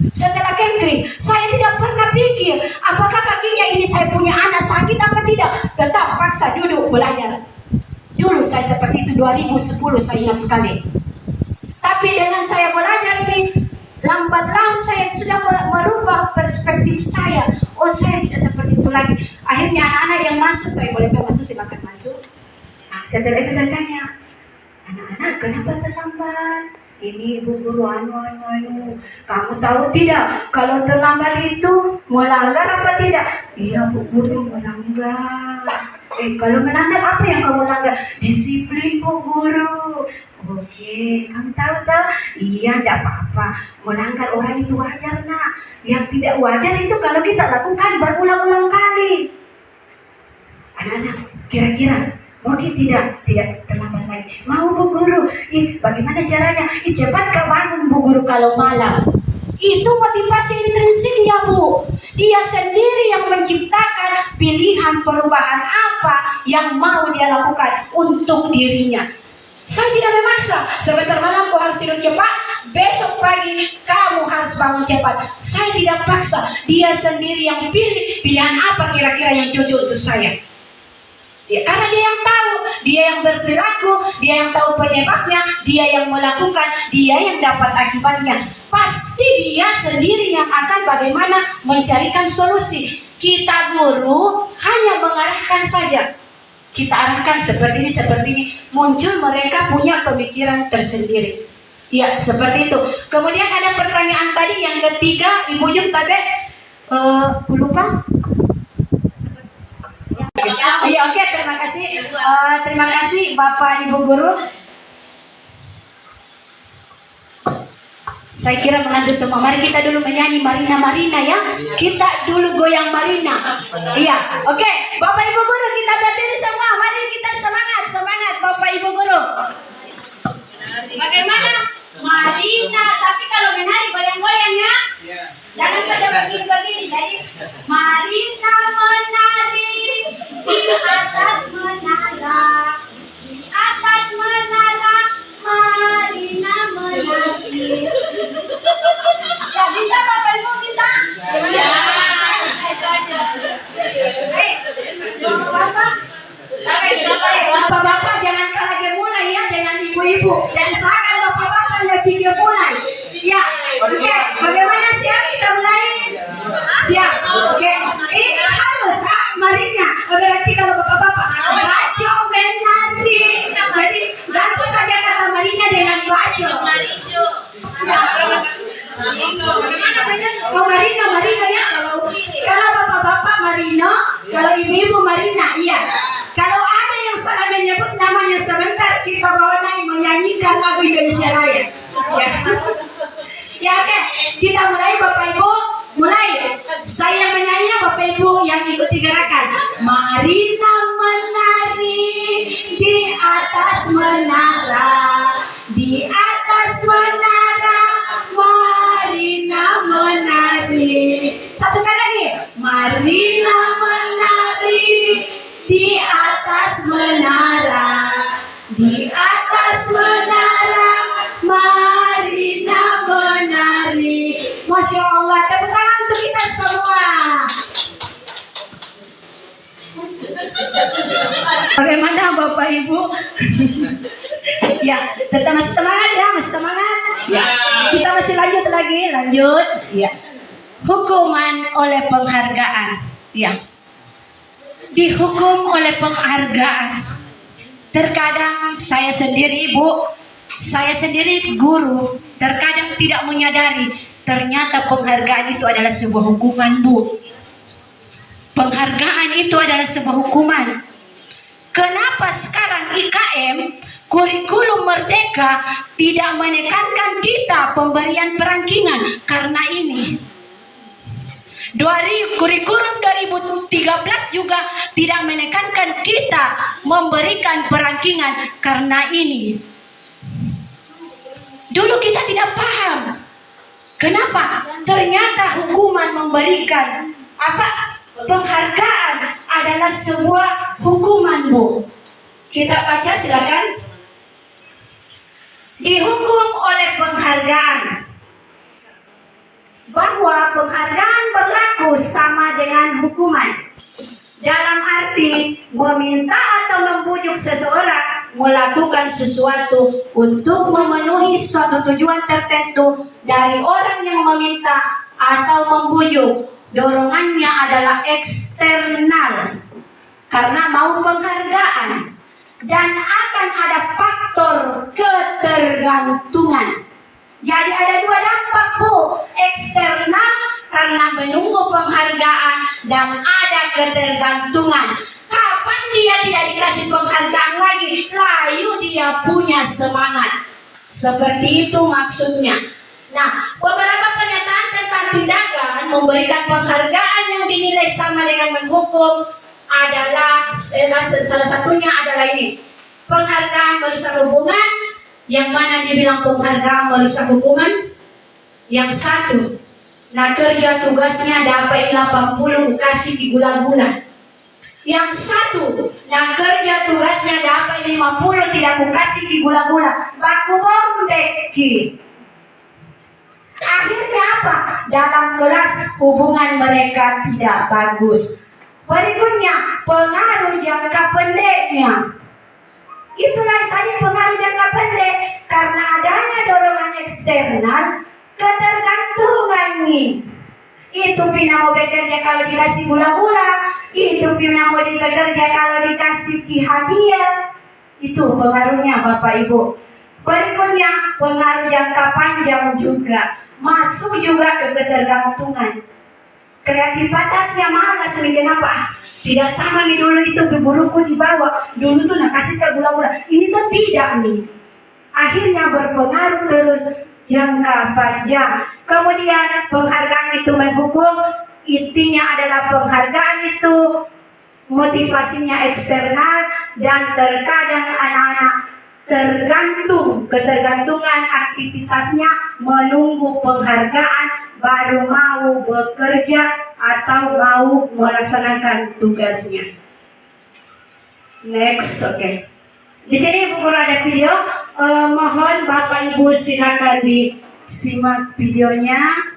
Setelah kenkring, saya tidak pernah pikir apakah kakinya ini saya punya anak sakit apa tidak. Tetap paksa duduk belajar. Dulu saya seperti itu 2010 saya ingat sekali. Tapi dengan saya belajar ini, lambat laun saya sudah merubah perspektif saya. Oh, saya tidak seperti itu lagi. Akhirnya anak-anak yang masuk, saya bolehkan masuk, silakan masuk. Setelah itu saya tanya, anak-anak kenapa terlambat? Ini Bu Guru kamu tahu tidak kalau terlambat itu melanggar apa tidak? Iya Bu Guru, melanggar. Kalau melanggar apa yang kamu langgar? Disiplin Bu Guru. Oke, kamu tahu? Iya, tidak apa-apa. Melanggar orang itu wajar nak. Yang tidak wajar itu kalau kita lakukan berulang-ulang kali. Anak-anak, kira-kira mungkin tidak terlambat lagi. Mau Bu Guru? Bagaimana caranya? Cepat kau bangun Bu Guru kalau malam. Itu motivasi intrinsiknya Bu. Dia sendiri yang menciptakan pilihan perubahan apa yang mau dia lakukan untuk dirinya. Saya tidak memaksa. Sebentar malam kau harus tidur cepat, besok pagi kamu harus bangun cepat. Saya tidak paksa. Dia sendiri yang pilih pilihan apa kira-kira yang cocok untuk saya. Karena dia yang tahu, dia yang berperilaku, dia yang tahu penyebabnya, dia yang melakukan, dia yang dapat akibatnya. Pasti dia sendiri yang akan bagaimana mencarikan solusi. Kita guru hanya mengarahkan saja. Kita arahkan seperti ini. Muncul mereka punya pemikiran tersendiri. Ya, seperti itu. Kemudian ada pertanyaan tadi yang ketiga, Ibu Jum tadi lupa. Iya, oke, terima kasih. Terima kasih Bapak Ibu Guru. Saya kira mengantuk semua. Mari kita dulu menyanyi Marina ya. Kita dulu goyang Marina. Iya, oke. Bapak Ibu Guru kita berdiri semua. Mari kita semangat Bapak Ibu Guru. Bagaimana? Marina, tapi kalau menari goyang-goyang ya. Jangan saja begini. Jadi Marina menari di atas menara. di atas menara Marina menari. Ya bisa Bapak Ibu bisa? Ya. Bapak-bapak jangan kalah mulai ya, jangan ibu-ibu. Jangan serahkan bapak-bapak yang pikir mulai. Ya, oke. Bagaimana siap kita mulai? Siap. Oke. Ini harus Marina. Berarti kalau bapak-bapak baco menari. Jadi lagu saja kata Marina dengan baco. Oh Marino ya. Kalau bapak-bapak Marino, kalau ibu-ibu Marina, iya. Kalau ada yang salah menyebut namanya sebentar kita bawa naik menyanyikan lagu Indonesia Raya. Ya, ya oke. Kita mulai Bapak Ibu, mulai. Saya menyanyi, Bapak Ibu yang ikuti gerakan. Marina menari di atas menara, di atas menara. Marina menari. Satu kali lagi. Marina menari di atas menara, di atas menara. Marina menari. Masya Allah, tepuk tangan untuk kita semua. Bagaimana Bapak Ibu? Ya, tetap masih semangat ya, masih semangat. Ya, kita masih lanjut lagi, lanjut. Ya, hukuman oleh penghargaan. Ya, dihukum oleh penghargaan. Terkadang saya sendiri ibu, saya sendiri guru, terkadang tidak menyadari ternyata penghargaan itu adalah sebuah hukuman bu. Penghargaan itu adalah sebuah hukuman. Kenapa sekarang IKM kurikulum merdeka tidak menekankan kita pemberian perankingan? Karena ini kurikulum 2013 juga tidak menekankan kita memberikan perankingan. Karena ini dulu kita tidak paham kenapa ternyata hukuman memberikan penghargaan adalah sebuah hukuman bu. Kita baca silakan. Dihukum oleh penghargaan, bahwa penghargaan berlaku sama dengan hukuman dalam arti meminta atau membujuk seseorang melakukan sesuatu untuk memenuhi suatu tujuan tertentu dari orang yang meminta atau membujuk. Dorongannya adalah eksternal karena mau penghargaan, dan akan ada faktor ketergantungan. Jadi ada dua dampak bu, eksternal karena menunggu penghargaan, dan ada ketergantungan. Kapan dia tidak dikasih penghargaan lagi, layu dia punya semangat. Seperti itu maksudnya. Nah, beberapa pernyataan tentang tindakan memberikan penghargaan yang dinilai sama dengan menghukum adalah salah satunya adalah ini. Penghargaan merusak hubungan. Yang mana dibilang penghargaan merusak hukuman? Yang satu, nah kerja tugasnya dapat 80 kasih digula-gula. Yang satu, nah kerja tugasnya dapat 50 tidak ku kasih digula-gula. Baku bombeki. Akhirnya apa? Dalam kelas hubungan mereka tidak bagus. Berikutnya, pengaruh jangka pendeknya. Itulah tadi pengaruh jangka pendek. Karena adanya dorongan eksternal, ketergantungan nih. Itu pina mau bekerja kalau dikasih gula-gula, itu pina mau bekerja kalau dikasih hadiah. Itu pengaruhnya Bapak Ibu. Berikutnya, pengaruh jangka panjang juga. Masuk juga ke ketergantungan. Kreativitasnya malas nih, kenapa? Tidak sama nih dulu itu guruku dibawa. Dulu tuh nak kasih ke gula-gula. Ini tuh tidak nih. Akhirnya berpengaruh terus jangka panjang. Kemudian penghargaan itu menghukum. Intinya adalah penghargaan itu motivasinya eksternal, dan terkadang anak-anak ketergantungan aktivitasnya menunggu penghargaan baru mau bekerja atau mau melaksanakan tugasnya. Next, oke. Di sini Bu Guru ada video. Mohon Bapak Ibu silakan disimak videonya.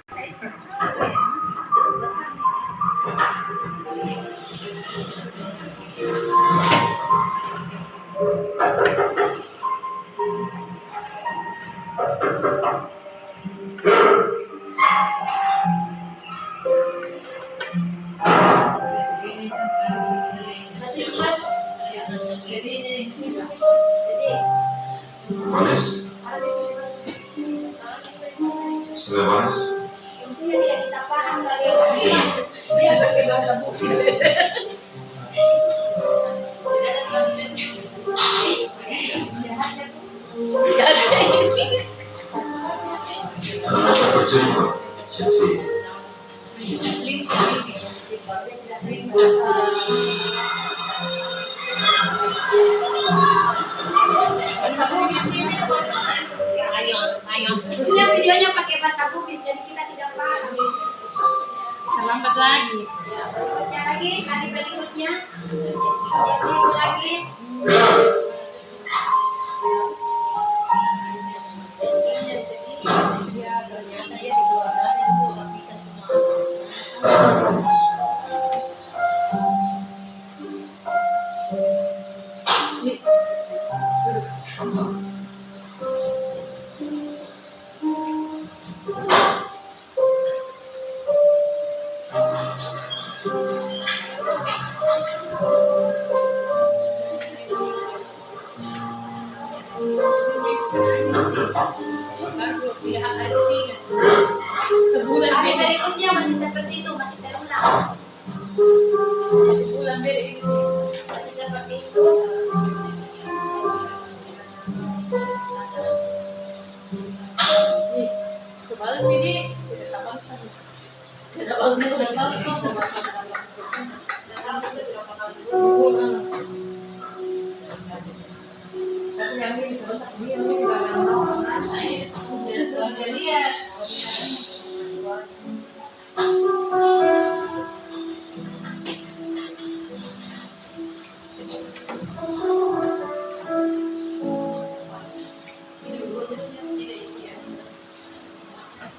Panas? Sudah panas? Sini. Kalau masa berjumpa, jadi Punya videonya pakai bahasa Bugis, jadi kita tidak paham. Terlambat lagi. Berikutnya lagi, hari berikutnya. Itu lagi. Hari berikutnya masih seperti itu, masih terulang. Masih seperti itu.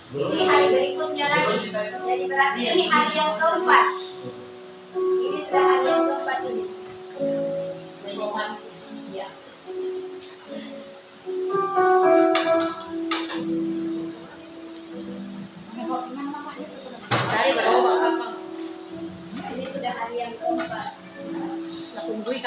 Ini hari berikutnya lagi. Jadi berarti ini hari yang keempat. Ini sudah hari yang keempat ini. Ya. Ini sudah hari yang keempat. Ini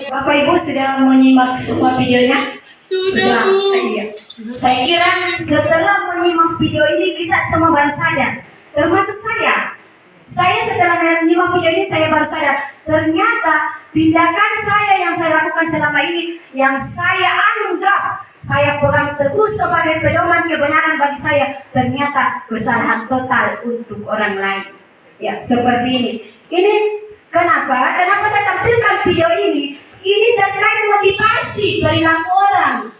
Bapak Ibu sudah menyimak semua videonya? Sudah. Iya. Saya kira setelah menyimak video ini kita semua baru sadar, termasuk saya. Saya setelah menyimak video ini saya baru sadar, ternyata tindakan saya yang saya lakukan selama ini, yang saya anggap saya pegang teguh sebagai pedoman kebenaran bagi saya, ternyata kesalahan total untuk orang lain. Ya, seperti ini. Ini kenapa? Kenapa saya tampilkan video ini? Ini terkait motivasi perilaku orang.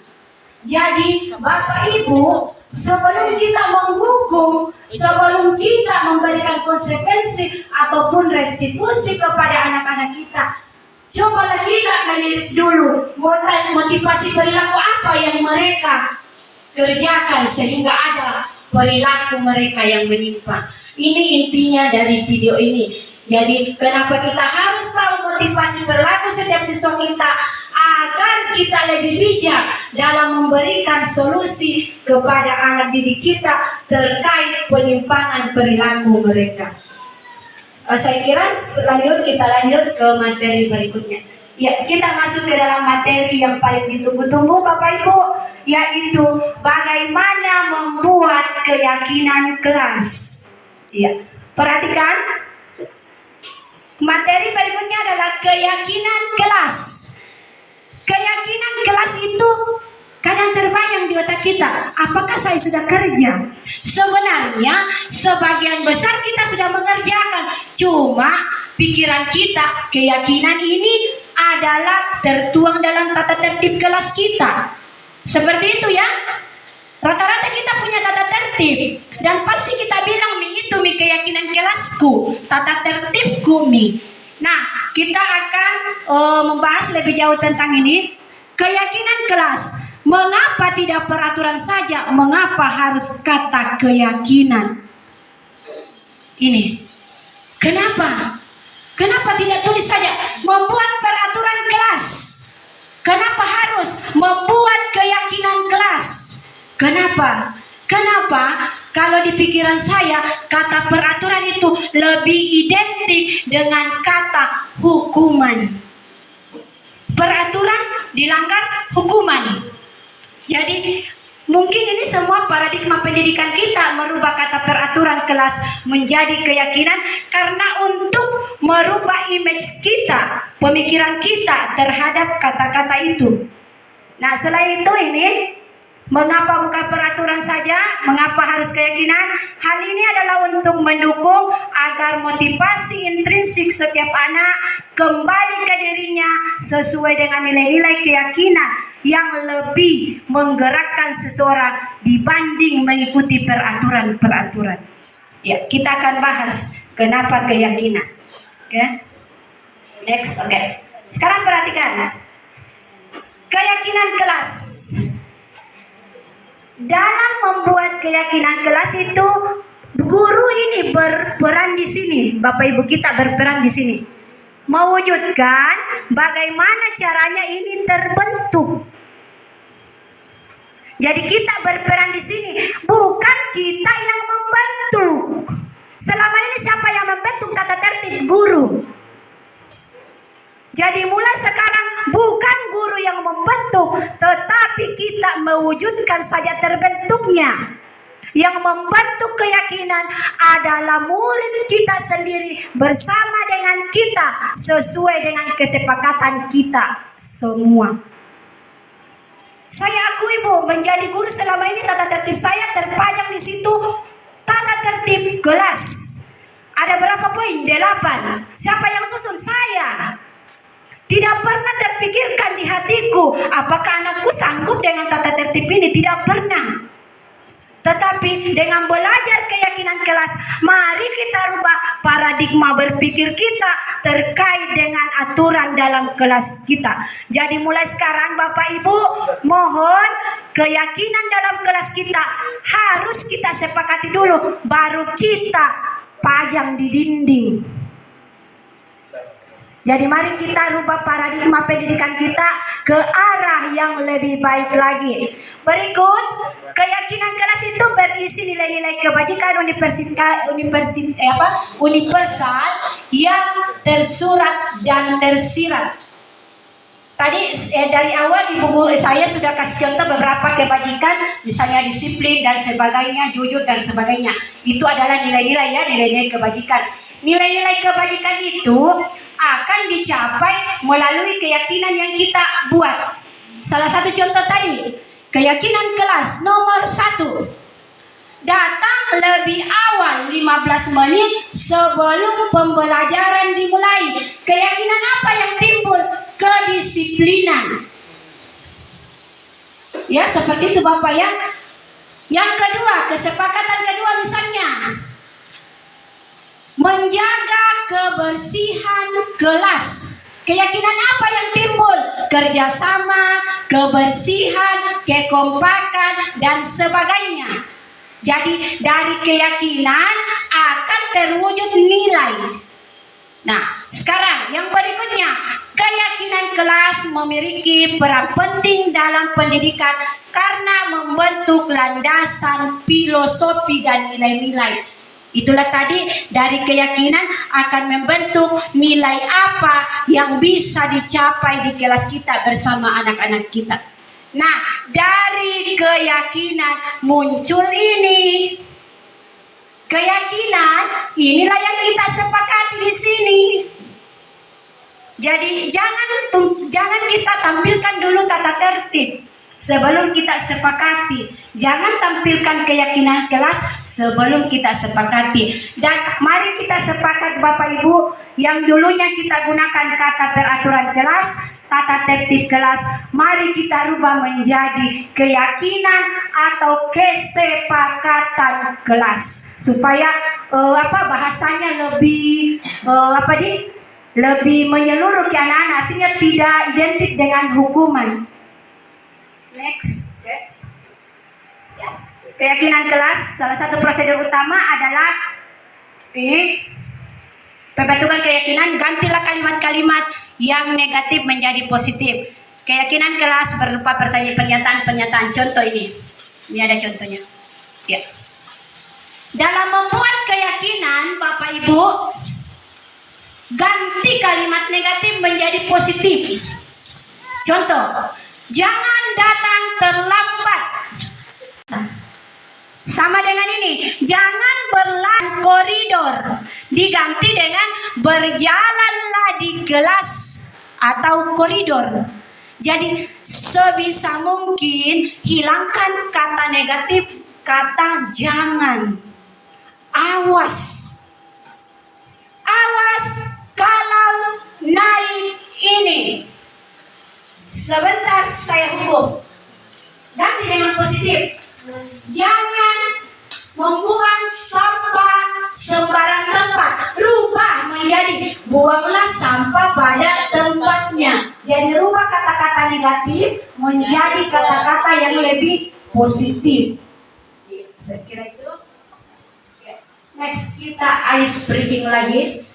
Jadi, Bapak Ibu, sebelum kita menghukum, sebelum kita memberikan konsekuensi ataupun restitusi kepada anak-anak kita, cobalah kita melihat dulu motivasi perilaku apa yang mereka kerjakan sehingga ada perilaku mereka yang menyimpang. Ini intinya dari video ini. Jadi kenapa kita harus tahu motivasi perilaku setiap siswa kita agar kita lebih bijak dalam memberikan solusi kepada anak didik kita terkait penyimpangan perilaku mereka. Saya kira kita lanjut ke materi berikutnya. Ya, kita masuk ke dalam materi yang paling ditunggu-tunggu Bapak Ibu, yaitu bagaimana membuat keyakinan kelas. Ya, perhatikan. Materi berikutnya adalah keyakinan kelas. Keyakinan kelas itu kadang terbayang di otak kita, apakah saya sudah kerja? Sebenarnya sebagian besar kita sudah mengerjakan, cuma pikiran kita, keyakinan ini adalah tertuang dalam tata tertib kelas kita. Seperti itu ya. Rata-rata kita punya tata tertib, dan pasti kita bilang itu keyakinan kelasku, tata tertibku mi. Nah, kita akan membahas lebih jauh tentang ini. Keyakinan kelas. Mengapa tidak peraturan saja? Mengapa harus kata keyakinan? Ini. Kenapa? Kenapa tidak tulis saja membuat peraturan kelas? Kenapa harus membuat keyakinan kelas? Kenapa? Kenapa? Kalau di pikiran saya, kata peraturan itu lebih identik dengan kata hukuman. Peraturan dilanggar, hukuman. Jadi mungkin ini semua paradigma pendidikan kita merubah kata peraturan kelas menjadi keyakinan karena untuk merubah image kita, pemikiran kita terhadap kata-kata itu. Nah, selain itu ini, mengapa bukan peraturan saja? Mengapa harus keyakinan? Hal ini adalah untuk mendukung agar motivasi intrinsik setiap anak kembali ke dirinya sesuai dengan nilai-nilai keyakinan yang lebih menggerakkan seseorang dibanding mengikuti peraturan-peraturan. Ya, kita akan bahas kenapa keyakinan. Oke. Next, oke. Sekarang perhatikan. Keyakinan kelas. Dalam membuat keyakinan kelas itu, guru ini berperan di sini. Bapak Ibu kita berperan di sini. Mewujudkan bagaimana caranya ini terbentuk. Jadi kita berperan di sini, bukan kita yang membentuk. Selama ini siapa yang membentuk tata tertib? Guru. Jadi mulai sekarang bukan guru yang membentuk, tetapi kita mewujudkan saja terbentuknya. Yang membentuk keyakinan adalah murid kita sendiri bersama dengan kita sesuai dengan kesepakatan kita semua. Saya akui Bu, menjadi guru selama ini tata tertib saya terpajang di situ tata tertib kelas. Ada berapa poin? 8. Siapa yang susun? Saya. Tidak pernah terpikirkan di hatiku apakah anakku sanggup dengan tata tertib ini. Tidak pernah. Tetapi dengan belajar keyakinan kelas, mari kita rubah paradigma berpikir kita terkait dengan aturan dalam kelas kita. Jadi mulai sekarang Bapak Ibu, mohon keyakinan dalam kelas kita harus kita sepakati dulu, baru kita pajang di dinding. Jadi mari kita rubah paradigma pendidikan kita ke arah yang lebih baik lagi. Berikut, keyakinan kelas itu berisi nilai-nilai kebajikan universal yang tersurat dan tersirat. Tadi dari awal di buku saya sudah kasih contoh beberapa kebajikan, misalnya disiplin dan sebagainya, jujur dan sebagainya. Itu adalah nilai-nilai ya, nilai-nilai kebajikan. Nilai-nilai kebajikan itu akan dicapai melalui keyakinan yang kita buat. Salah satu contoh tadi, keyakinan kelas nomor 1. Datang lebih awal 15 menit sebelum pembelajaran dimulai. Keyakinan apa yang timbul? Kedisiplinan. Ya, seperti itu Bapak ya. Yang kedua, kesepakatan kedua misalnya, menjaga kebersihan kelas. Keyakinan apa yang timbul? Kerjasama, kebersihan, kekompakan, dan sebagainya. Jadi dari keyakinan akan terwujud nilai. Nah, sekarang yang berikutnya, keyakinan kelas memiliki peran penting dalam pendidikan karena membentuk landasan filosofi dan nilai-nilai. Itulah tadi, dari keyakinan akan membentuk nilai apa yang bisa dicapai di kelas kita bersama anak-anak kita. Nah, dari keyakinan muncul ini. Keyakinan inilah yang kita sepakati di sini. Jadi jangan kita tampilkan dulu tata tertib sebelum kita sepakati. Jangan tampilkan keyakinan kelas sebelum kita sepakati. Dan mari kita sepakat Bapak Ibu, yang dulunya kita gunakan kata peraturan kelas, tata tertib kelas, mari kita rubah menjadi keyakinan atau kesepakatan kelas, supaya bahasanya lebih lebih menyeluruh ke anak-anak, artinya tidak identik dengan hukuman. Next. Keyakinan kelas, salah satu prosedur utama adalah ini, pembentukan keyakinan, gantilah kalimat-kalimat yang negatif menjadi positif. Keyakinan kelas berupa pernyataan-pernyataan. Contoh ini ada contohnya. Ya. Dalam membuat keyakinan, Bapak Ibu, ganti kalimat negatif menjadi positif. Contoh, jangan datang terlambat. Sama dengan ini, jangan berlalu koridor, diganti dengan berjalanlah di kelas atau koridor. Jadi sebisa mungkin hilangkan kata negatif, kata jangan. Awas kalau naik ini, sebentar saya hukum. Ganti dengan positif. Jangan membuang sampah sembarang tempat. Rubah menjadi buanglah sampah pada tempatnya. Jadi rubah kata-kata negatif menjadi kata-kata yang lebih positif. Saya kira itu. Next, kita ice breaking lagi.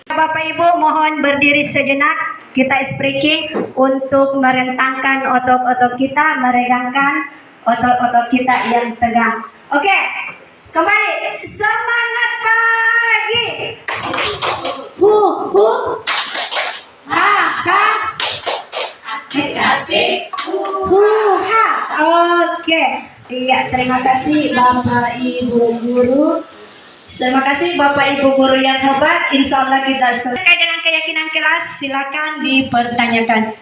Bapak Ibu mohon berdiri sejenak. Kita ice breaking untuk merentangkan otot-otot kita, meregangkan otot-otot kita yang tegang. Oke, kembali. Semangat pagi. Ha. Asik. Ha. Oke. Iya, terima kasih Bapak Ibu guru. Terima kasih Bapak Ibu guru yang hebat. Insya Allah kita selesai dengan keyakinan kelas. Silakan dipertanyakan.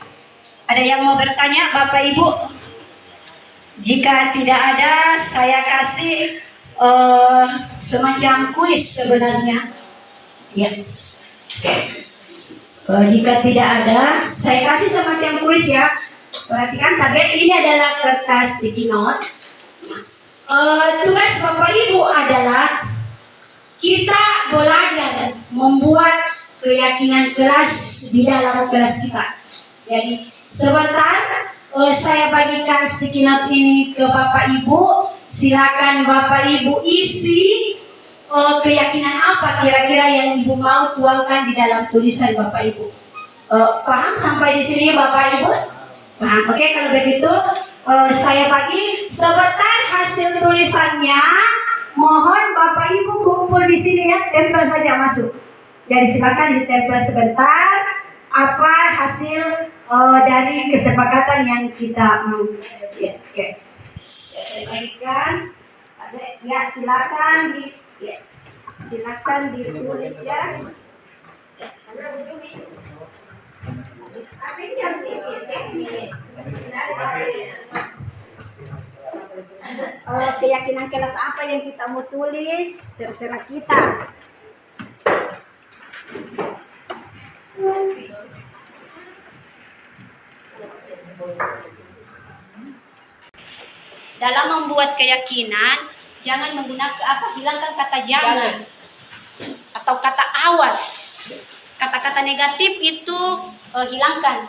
Ada yang mau bertanya Bapak Ibu? Jika tidak ada, saya kasih semacam kuis sebenarnya. Ya. Jika tidak ada, saya kasih semacam kuis ya. Perhatikan, tapi ini adalah kertas sticky note. Tugas Bapak Ibu adalah kita belajar membuat keyakinan kelas di dalam kelas kita. Jadi sebentar saya bagikan sticky note ini ke Bapak Ibu. Silakan Bapak Ibu isi keyakinan apa kira-kira yang Ibu mau tuangkan di dalam tulisan Bapak Ibu. Paham sampai di sini Bapak Ibu? Paham. Oke, kalau begitu saya bagi sebentar hasil tulisannya. Mohon Bapak Ibu kumpul di sini ya, tempel saja masuk. Jadi silakan ditempel sebentar apa hasil dari kesepakatan yang kita mau. Ya, oke. Ya, saya bagikan. Ya, silakan ditulis ya. Keyakinan kelas apa yang kita mau tulis, terserah kita. Dalam membuat keyakinan, jangan menggunakan hilangkan kata jangan atau kata awas. Kata-kata negatif itu hilangkan.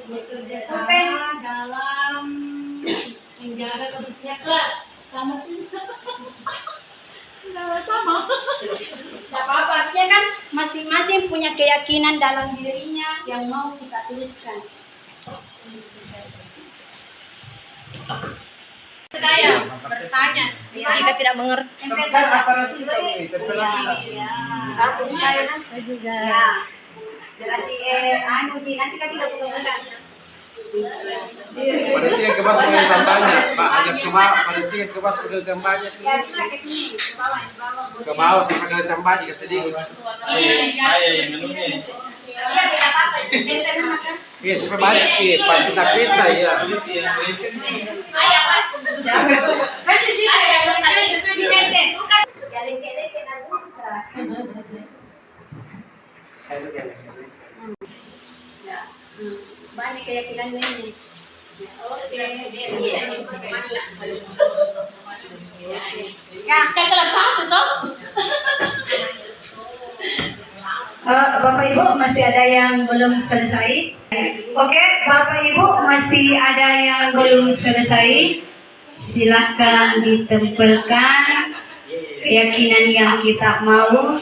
Bekerja sama dalam menjaga kebersihan kelas. Sama sih. Sama-sama. Tidak apa-apa, artinya kan masing-masing punya keyakinan dalam dirinya yang mau kita tuliskan. Saya bertanya, jika tidak mengerti. Saya juga. Ya. Berarti nanti kan tidak buka-buka. Pada siang kebas pakai gambarnya, Pak. Ajak ke bawah. Pada siang kebas pakai gambarnya. Ya, bisa ke sini, ke bawah, ke bawah. Ke bawah sih pakai gambarnya ke sedih. Saya yang menunya. Iya, beda apa? Saya makan. Iya, supaya banyak Pak. Bisa ya. Ayah, Pak. Kan di sini ada sesuai di PT. Bukan. Geleng-geleng kena sutra. Ya. Banyak keyakinan ini. Oke. Ya, kan kelas 1 toh? Bapak Ibu masih ada yang belum selesai? Oke, Bapak Ibu masih ada yang belum selesai? Silakan ditempelkan keyakinan yang kita mau.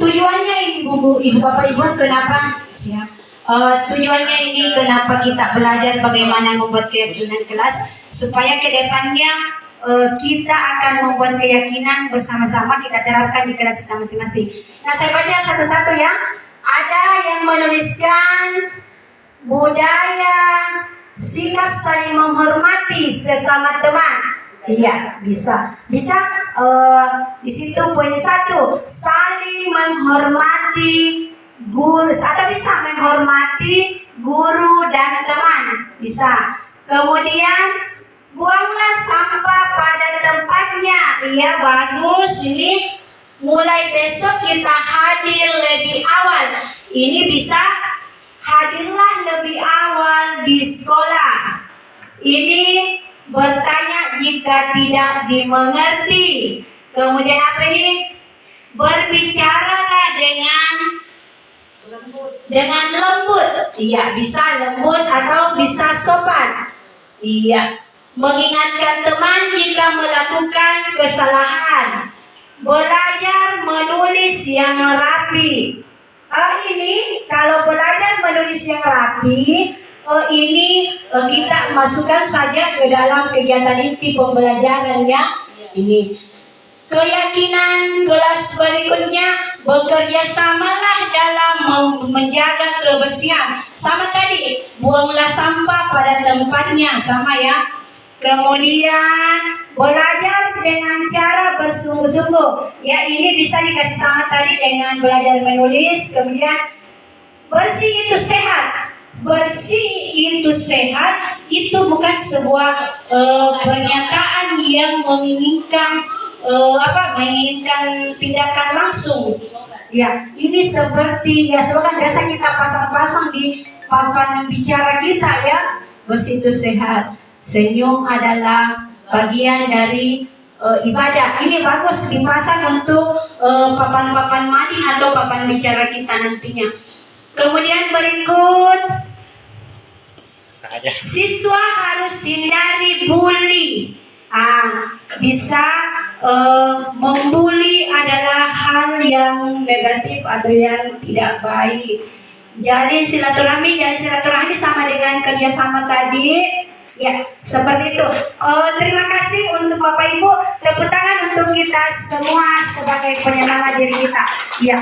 Tujuannya ini Ibu Bapak Ibu kenapa? Siap. Tujuannya ini kenapa kita belajar bagaimana membuat keyakinan kelas supaya kedepannya kita akan membuat keyakinan bersama-sama kita terapkan di kelas kita masing-masing. Nah, saya baca satu-satu ya. Ada yang menuliskan budaya sikap saling menghormati sesama teman. Iya, bisa. Bisa di situ poin 1, saling menghormati guru atau bisa menghormati guru dan teman. Bisa. Kemudian buanglah sampah pada tempatnya. Iya, bagus. Ini mulai besok kita hadir lebih awal. Ini bisa hadirlah lebih awal di sekolah. Ini bertanya jika tidak dimengerti. Kemudian apa ini? Berbicaralah dengan lembut. Iya, bisa lembut atau bisa sopan. Iya. Mengingatkan teman jika melakukan kesalahan. Belajar menulis yang rapi. Ini kalau belajar menulis yang rapi, ini kita masukkan saja ke dalam kegiatan inti pembelajarannya. Ini keyakinan kelas berikutnya, bekerja samalah dalam menjaga kebersihan. Sama tadi, buanglah sampah pada tempatnya, sama ya. Kemudian belajar dengan cara bersungguh-sungguh. Ya, ini bisa dikasih sama tadi dengan belajar menulis. Kemudian bersih itu sehat. Bersih itu sehat. Itu bukan sebuah pernyataan yang menginginkan menginginkan tindakan langsung. Ya, ini seperti ya slogan biasa kita pasang-pasang di papan bicara kita ya. Bersih itu sehat. Senyum adalah bagian dari ibadah. Ini bagus dipasang untuk papan-papan mading atau papan bicara kita nantinya. Kemudian berikut, siswa harus hindari bully. Bisa membuli adalah hal yang negatif atau yang tidak baik. Jadi silaturahmi sama dengan kerjasama tadi. Ya, seperti itu. Terima kasih untuk Bapak Ibu. Tepuk tangan untuk kita semua sebagai penyemangat diri kita. Ya.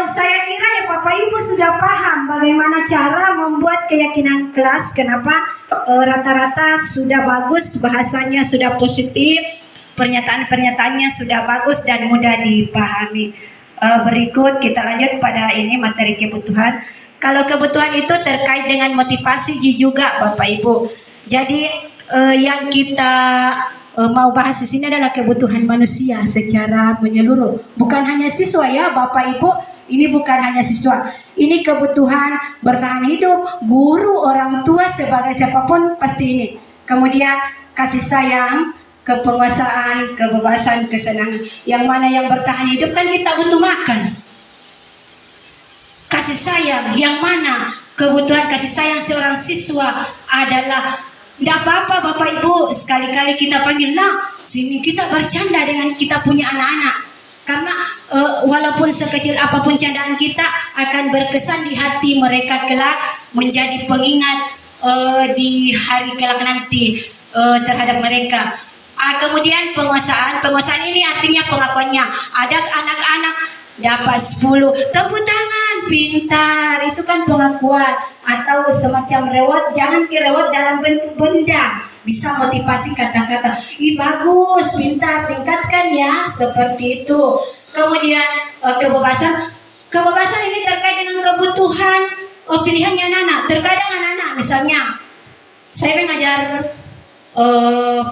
Saya kira ya Bapak Ibu sudah paham bagaimana cara membuat keyakinan kelas. Kenapa rata-rata sudah bagus, bahasanya sudah positif, pernyataan-pernyataannya sudah bagus dan mudah dipahami. Berikut kita lanjut pada ini materi kebutuhan. Kalau kebutuhan itu terkait dengan motivasi juga Bapak Ibu. Jadi yang kita mau bahas di sini adalah kebutuhan manusia secara menyeluruh. Bukan hanya siswa ya Bapak Ibu. Ini bukan hanya siswa. Ini kebutuhan bertahan hidup, guru, orang tua, sebagai siapapun pasti ini. Kemudian kasih sayang, kepenguasaan, kebebasan, kesenangan. Yang mana yang bertahan hidup kan kita butuh makan. Kasih sayang, yang mana kebutuhan kasih sayang seorang siswa adalah tidak apa-apa Bapak Ibu, sekali-kali kita panggil, nah sini kita bercanda dengan kita punya anak-anak. Karena walaupun sekecil apapun candaan kita akan berkesan di hati mereka kelak, menjadi pengingat di hari kelak nanti terhadap mereka. Kemudian penguasaan ini artinya pengakuannya. Ada anak-anak dapat 10, tepuk tangan, pintar, itu kan pengakuan. Atau semacam reward, jangan direward dalam bentuk benda, bisa motivasi kata-kata, ih bagus, pintar, tingkatkan ya, seperti itu. Kemudian kebebasan ini terkait dengan kebutuhan pilihannya anak-anak. Terkadang anak-anak, misalnya saya mengajar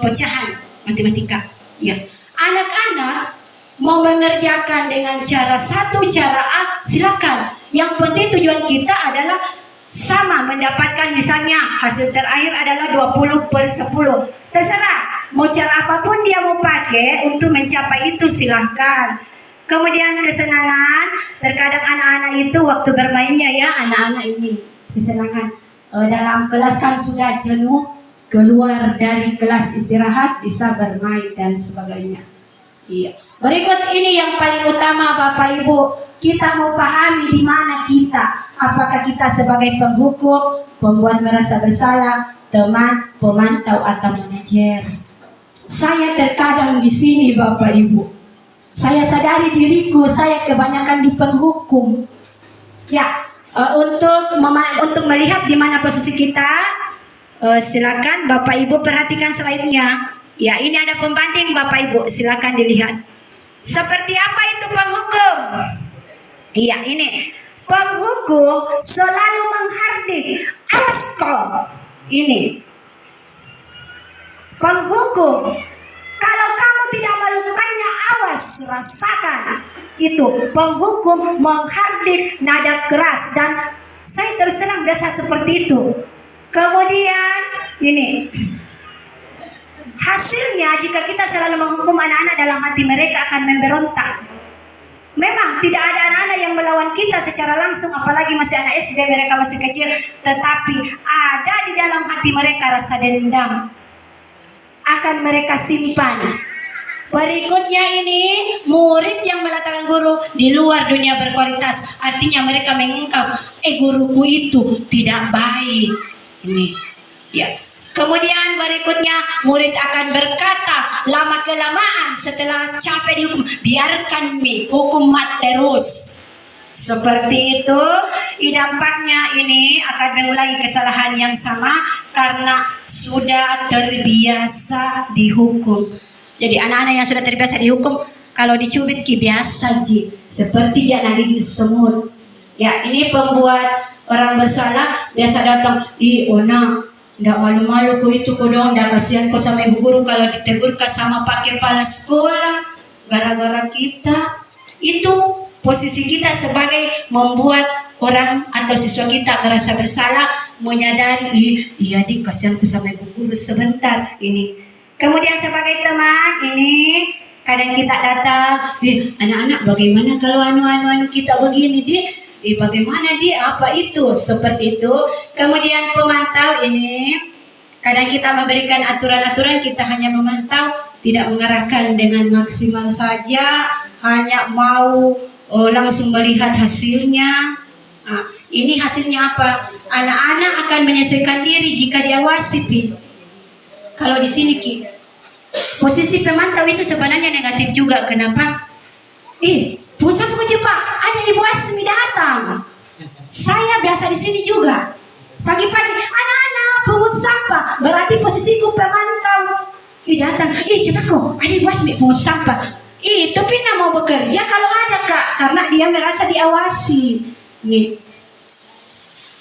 pecahan matematika, ya, anak-anak mau mengerjakan dengan cara A, silakan. Yang penting tujuan kita adalah sama, mendapatkan misalnya hasil terakhir adalah 20/10. Terserah mau cara apapun dia mau pakai untuk mencapai itu, silahkan. Kemudian kesenangan, terkadang anak-anak itu waktu bermainnya ya, anak-anak ini kesenangan dalam kelas kan sudah jenuh, keluar dari kelas istirahat bisa bermain dan sebagainya. Iya. Berikut ini yang paling utama Bapak Ibu, kita mau pahami di mana kita. Apakah kita sebagai penghukum, pembuat merasa bersalah, teman, pemantau atau manajer? Saya terkadang di sini Bapak Ibu. Saya sadari diriku, saya kebanyakan di penghukum. Ya, untuk melihat di mana posisi kita, silakan Bapak Ibu perhatikan slide-nya. Ya, ini ada pembanding Bapak Ibu, silakan dilihat. Seperti apa itu penghukum? Iya, ini penghukum selalu menghardik. Awas kau. Ini penghukum. Kalau kamu tidak melakukannya, awas, rasakan. Itu penghukum menghardik, nada keras, dan saya terus terang biasa seperti itu. Kemudian ini hasilnya, jika kita selalu menghukum anak-anak, dalam hati mereka akan memberontak. Memang tidak ada anak-anak yang melawan kita secara langsung, apalagi masih anak SD, mereka masih kecil, tetapi ada di dalam hati mereka rasa dendam, akan mereka simpan. Berikutnya ini murid yang meletakkan guru di luar dunia berkualitas, artinya mereka menganggap guruku itu tidak baik. Ini ya. Kemudian berikutnya murid akan berkata lama kelamaan setelah capek dihukum, biarkan mi hukum mat terus. Seperti itu, dampaknya ini akan mengulangi kesalahan yang sama karena sudah terbiasa dihukum. Jadi anak-anak yang sudah terbiasa dihukum, kalau dicubit biasa ji, seperti jangan gigit semut. Ya, ini pembuat orang bersalah biasa datang, ona ndak malu-malu ku itu ku dong, ndak kasihan ku sama ibu guru kalau ditegur ke sama pak kepala sekolah gara-gara kita. Itu posisi kita sebagai membuat orang atau siswa kita merasa bersalah, menyadari iya di kasihan ku sama ibu guru sebentar ini. Kemudian sebagai teman ini kadang kita datang, anak-anak bagaimana kalau anu kita begini di bagaimana dia apa itu, seperti itu. Kemudian pemantau ini kadang kita memberikan aturan-aturan, kita hanya memantau, tidak mengarahkan dengan maksimal saja, hanya mau langsung melihat hasilnya. Nah, ini hasilnya apa? Anak-anak akan menyesuaikan diri jika diawasi. Kalau di sini posisi pemantau itu sebenarnya negatif juga. Kenapa? Pusat penguji Pak, ada Ibu Asmi datang. Saya biasa di sini juga. Pagi-pagi, anak-anak pungut sampah. Berarti posisiku pemantau. Datang, coba kok, ada Ibu Asmi pungut sampah. Itu Pina mau bekerja kalau ada Kak, karena dia merasa diawasi. Nih.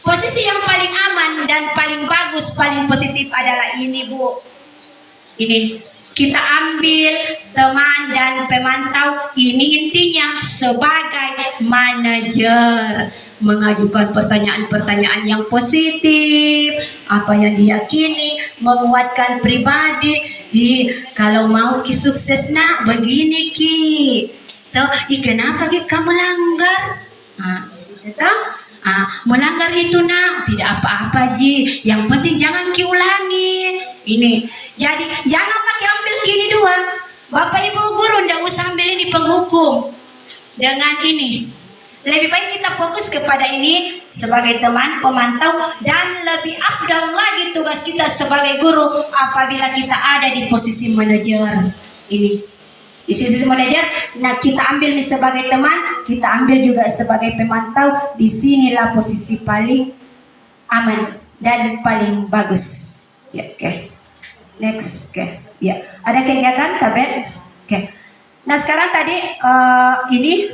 Posisi yang paling aman dan paling bagus, paling positif adalah ini Bu. Ini. Kita ambil teman dan pemantau, ini intinya sebagai manajer, mengajukan pertanyaan-pertanyaan yang positif, apa yang diyakini, menguatkan pribadi. Kalau mau sukses nak begini kenapa kamu langgar? Nah, Melanggar itu nak tidak apa-apa Ji, yang penting jangan kiulangi. Ini jadi jangan pakai ambil gini dua. Bapak Ibu guru ndak usah ambil ini penghukum dengan ini. Lebih baik kita fokus kepada ini sebagai teman pemantau, dan lebih afdal lagi tugas kita sebagai guru apabila kita ada di posisi manajer ini. Di sisi manajer, nah kita ambil nih sebagai teman, kita ambil juga sebagai pemantau. Disinilah posisi paling aman dan paling bagus. Ya, oke. Next, oke. Ya, ada kegiatan, Tabet? Oke. Nah sekarang tadi ini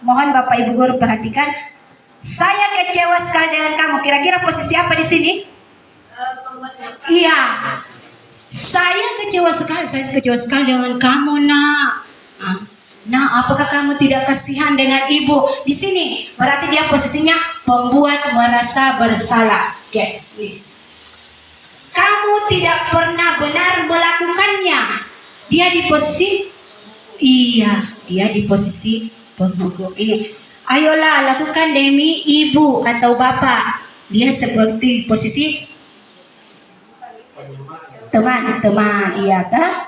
mohon Bapak Ibu guru perhatikan. Saya kecewa sekali dengan kamu. Kira-kira posisi apa di sini? Iya. Saya kecewa sekali dengan kamu, nak. Nah, apakah kamu tidak kasihan dengan ibu? Di sini berarti dia posisinya pembuat merasa bersalah. Oke, nih. Kamu tidak pernah benar melakukannya. Dia di posisi, dia di posisi penghukum. Ini, ayolah lakukan demi ibu atau bapak. Dia seperti posisi teman-teman, iya kan?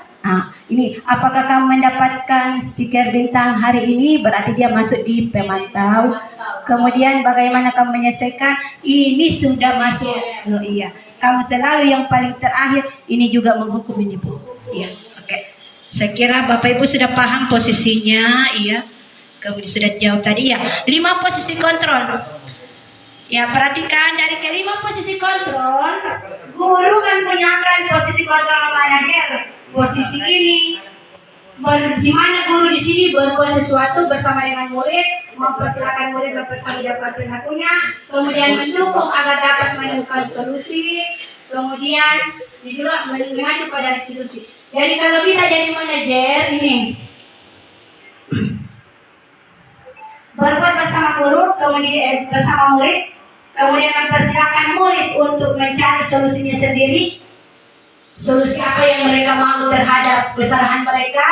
Ini apakah kamu mendapatkan stiker bintang hari ini? Berarti dia masuk di pemantau. Kemudian bagaimana kamu menyelesaikan? Ini sudah masuk. Oh, iya. Kamu selalu yang paling terakhir. Ini juga menghukum ini Bu. Iya. Oke. Saya kira Bapak Ibu sudah paham posisinya. Iya. Kemudian sudah jawab tadi ya. 5 posisi kontrol. Ya, perhatikan dari kelima posisi kontrol, guru menggunakan posisi kontrol manajer. Posisi ini, di mana guru di sini berbuat sesuatu bersama dengan murid, mempersilahkan murid bertanggung perilakunya, kemudian mendukung agar dapat menemukan solusi, kemudian juga mengacu pada restitusi. Jadi kalau kita jadi manajer ini, berbuat bersama guru, kemudian bersama murid, kemudian mempersilahkan murid untuk mencari solusinya sendiri. Solusi apa yang mereka mau terhadap kesalahan mereka,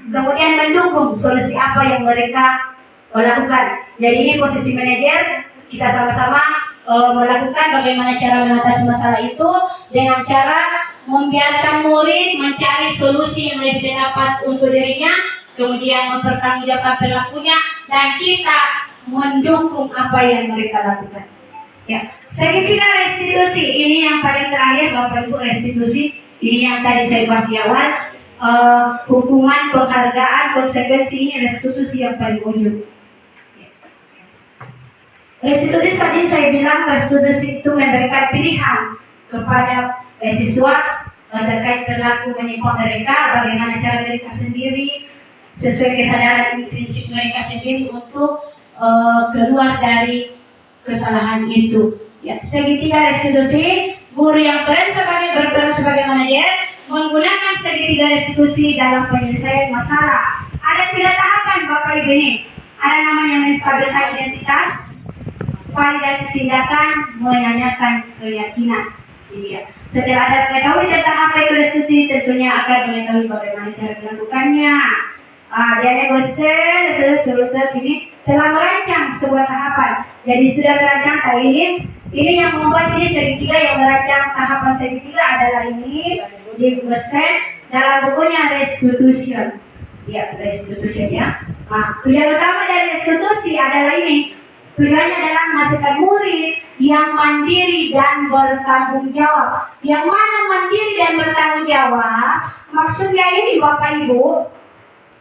kemudian mendukung solusi apa yang mereka lakukan. Jadi ini posisi manajer, kita sama-sama melakukan bagaimana cara mengatasi masalah itu dengan cara membiarkan murid mencari solusi yang lebih tepat untuk dirinya, kemudian mempertanggungjawabkan perilakunya, dan kita mendukung apa yang mereka lakukan. Ya, segitiga restitusi ini yang paling terakhir Bapak Ibu, restitusi. Ini yang tadi saya bahas di awal, hukuman, penghargaan, konsekuensi, ini restitusi yang paling ujung. Restitusi tadi saya bilang restitusi itu memberikan pilihan kepada siswa terkait perilaku menyimpang mereka, bagaimana cara mereka sendiri sesuai kesadaran intrinsik mereka sendiri untuk keluar dari kesalahan itu. Ya, segitiga restitusi. Guru yang berperan sebagai manajer menggunakan segitiga restitusi dalam penyelesaian masalah. Ada 3 tahapan Bapak Ibu ini. Ada namanya menstabilkan identitas, validasi tindakan, menanyakan keyakinan. Iya. Setelah ada mengetahui tentang apa itu restitusi, tentunya akan mengetahui bagaimana cara melakukannya. Dia negosiasi ini telah merancang sebuah tahapan. Jadi sudah terancang tahu ini yang membuat ini segitiga, yang merancang tahapan segitiga adalah ini Jim Gosen dalam bukunya Restitution. Ya, Restitution ya. Tujuan utama dari restitusi adalah ini. Tujuannya adalah menghasilkan murid yang mandiri dan bertanggung jawab. Yang mana mandiri dan bertanggung jawab? Maksudnya ini Bapak Ibu,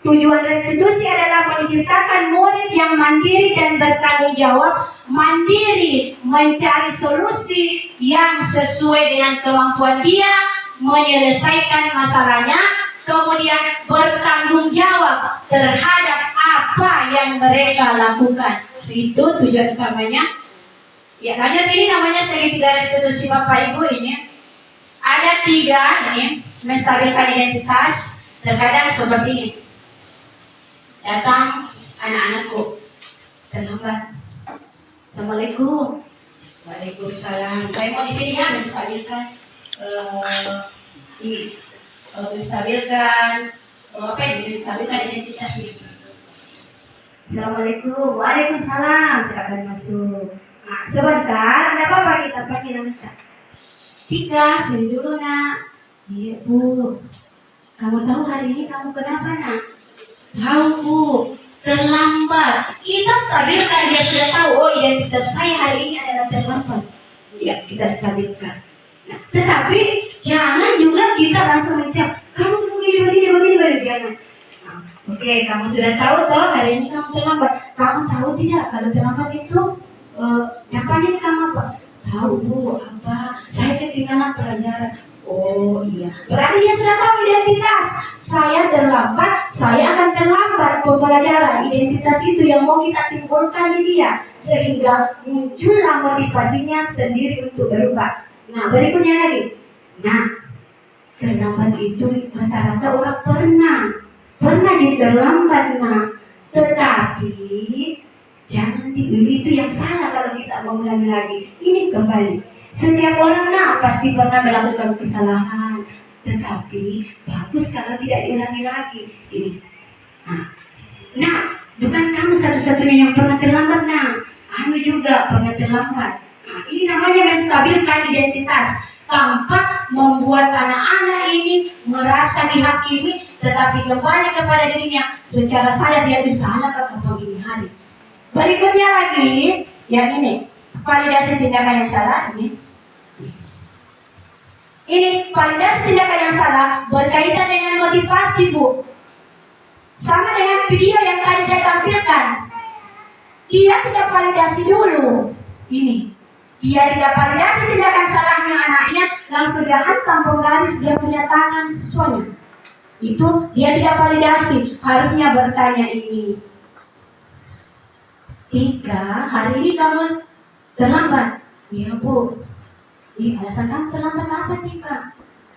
tujuan restitusi adalah menciptakan murid yang mandiri dan bertanggung jawab, mandiri mencari solusi yang sesuai dengan kemampuan dia, menyelesaikan masalahnya, kemudian bertanggung jawab terhadap apa yang mereka lakukan. Itu tujuan utamanya. Ya, lanjut, ini namanya segitiga restitusi Bapak Ibu. Ini ada 3 ini, menstabilkan identitas. Terkadang seperti ini. Datang anak-anakku terlambat. Assalamualaikum. Waalaikumsalam. Saya mau di sini ya menstabilkan ini, menstabilkan apa ini? Menstabilkan identitas ini. Assalamualaikum. Waalaikumsalam. Silakan masuk. Nah, sebentar, ada apa kita pakai nanti? Tika, sini dulu nak. Iya Bu. Kamu tahu hari ini kamu kenapa nak? Tahu Bu, terlambat. Kita stabilkan, dia sudah tahu. Oh, identitas saya hari ini adalah terlambat. Ya, kita stabilkan. Nah, tetapi jangan juga kita langsung mencap. Kamu begini, jangan. Nah, oke, kamu sudah tahu toh hari ini kamu terlambat. Kamu tahu tidak kalau terlambat itu dampaknya kamu apa? Tahu Bu, apa? Saya ketinggalan pelajaran. Oh iya, berarti dia sudah tahu identitas. Saya terlambat, saya akan terlambat pembelajaran. Identitas itu yang mau kita timbulkan di dia, sehingga muncullah motivasinya sendiri untuk berubah. Nah, berikutnya lagi. Nah, terlambat itu rata-rata orang pernah jadi terlambat. Nah, tetapi jangan itu yang salah kalau kita mengulangi lagi. Ini kembali. Setiap orang pasti pernah melakukan kesalahan, tetapi bagus kalau tidak diulangi lagi. Ini. Nah, bukan kamu satu-satunya yang pernah terlambat. Nah, Anu juga pernah terlambat. Nah, ini namanya menstabilkan identitas tanpa membuat anak-anak ini merasa dihakimi, tetapi kembali kepada dirinya secara sadar dia bisa salah pagi hari. Berikutnya lagi, yang ini validasi tindakan yang salah ini. Ini validasi tindakan yang salah berkaitan dengan motivasi Bu. Sama dengan video yang tadi saya tampilkan. Dia tidak validasi dulu. Ini. Dia tidak validasi tindakan salahnya anaknya, langsung dia hantam penggaris dia punya tangan sesuai. Itu dia tidak validasi. Harusnya bertanya ini. Tika, hari ini kamu terlambat. Iya Bu. Alasan kamu terlambat apa Tika?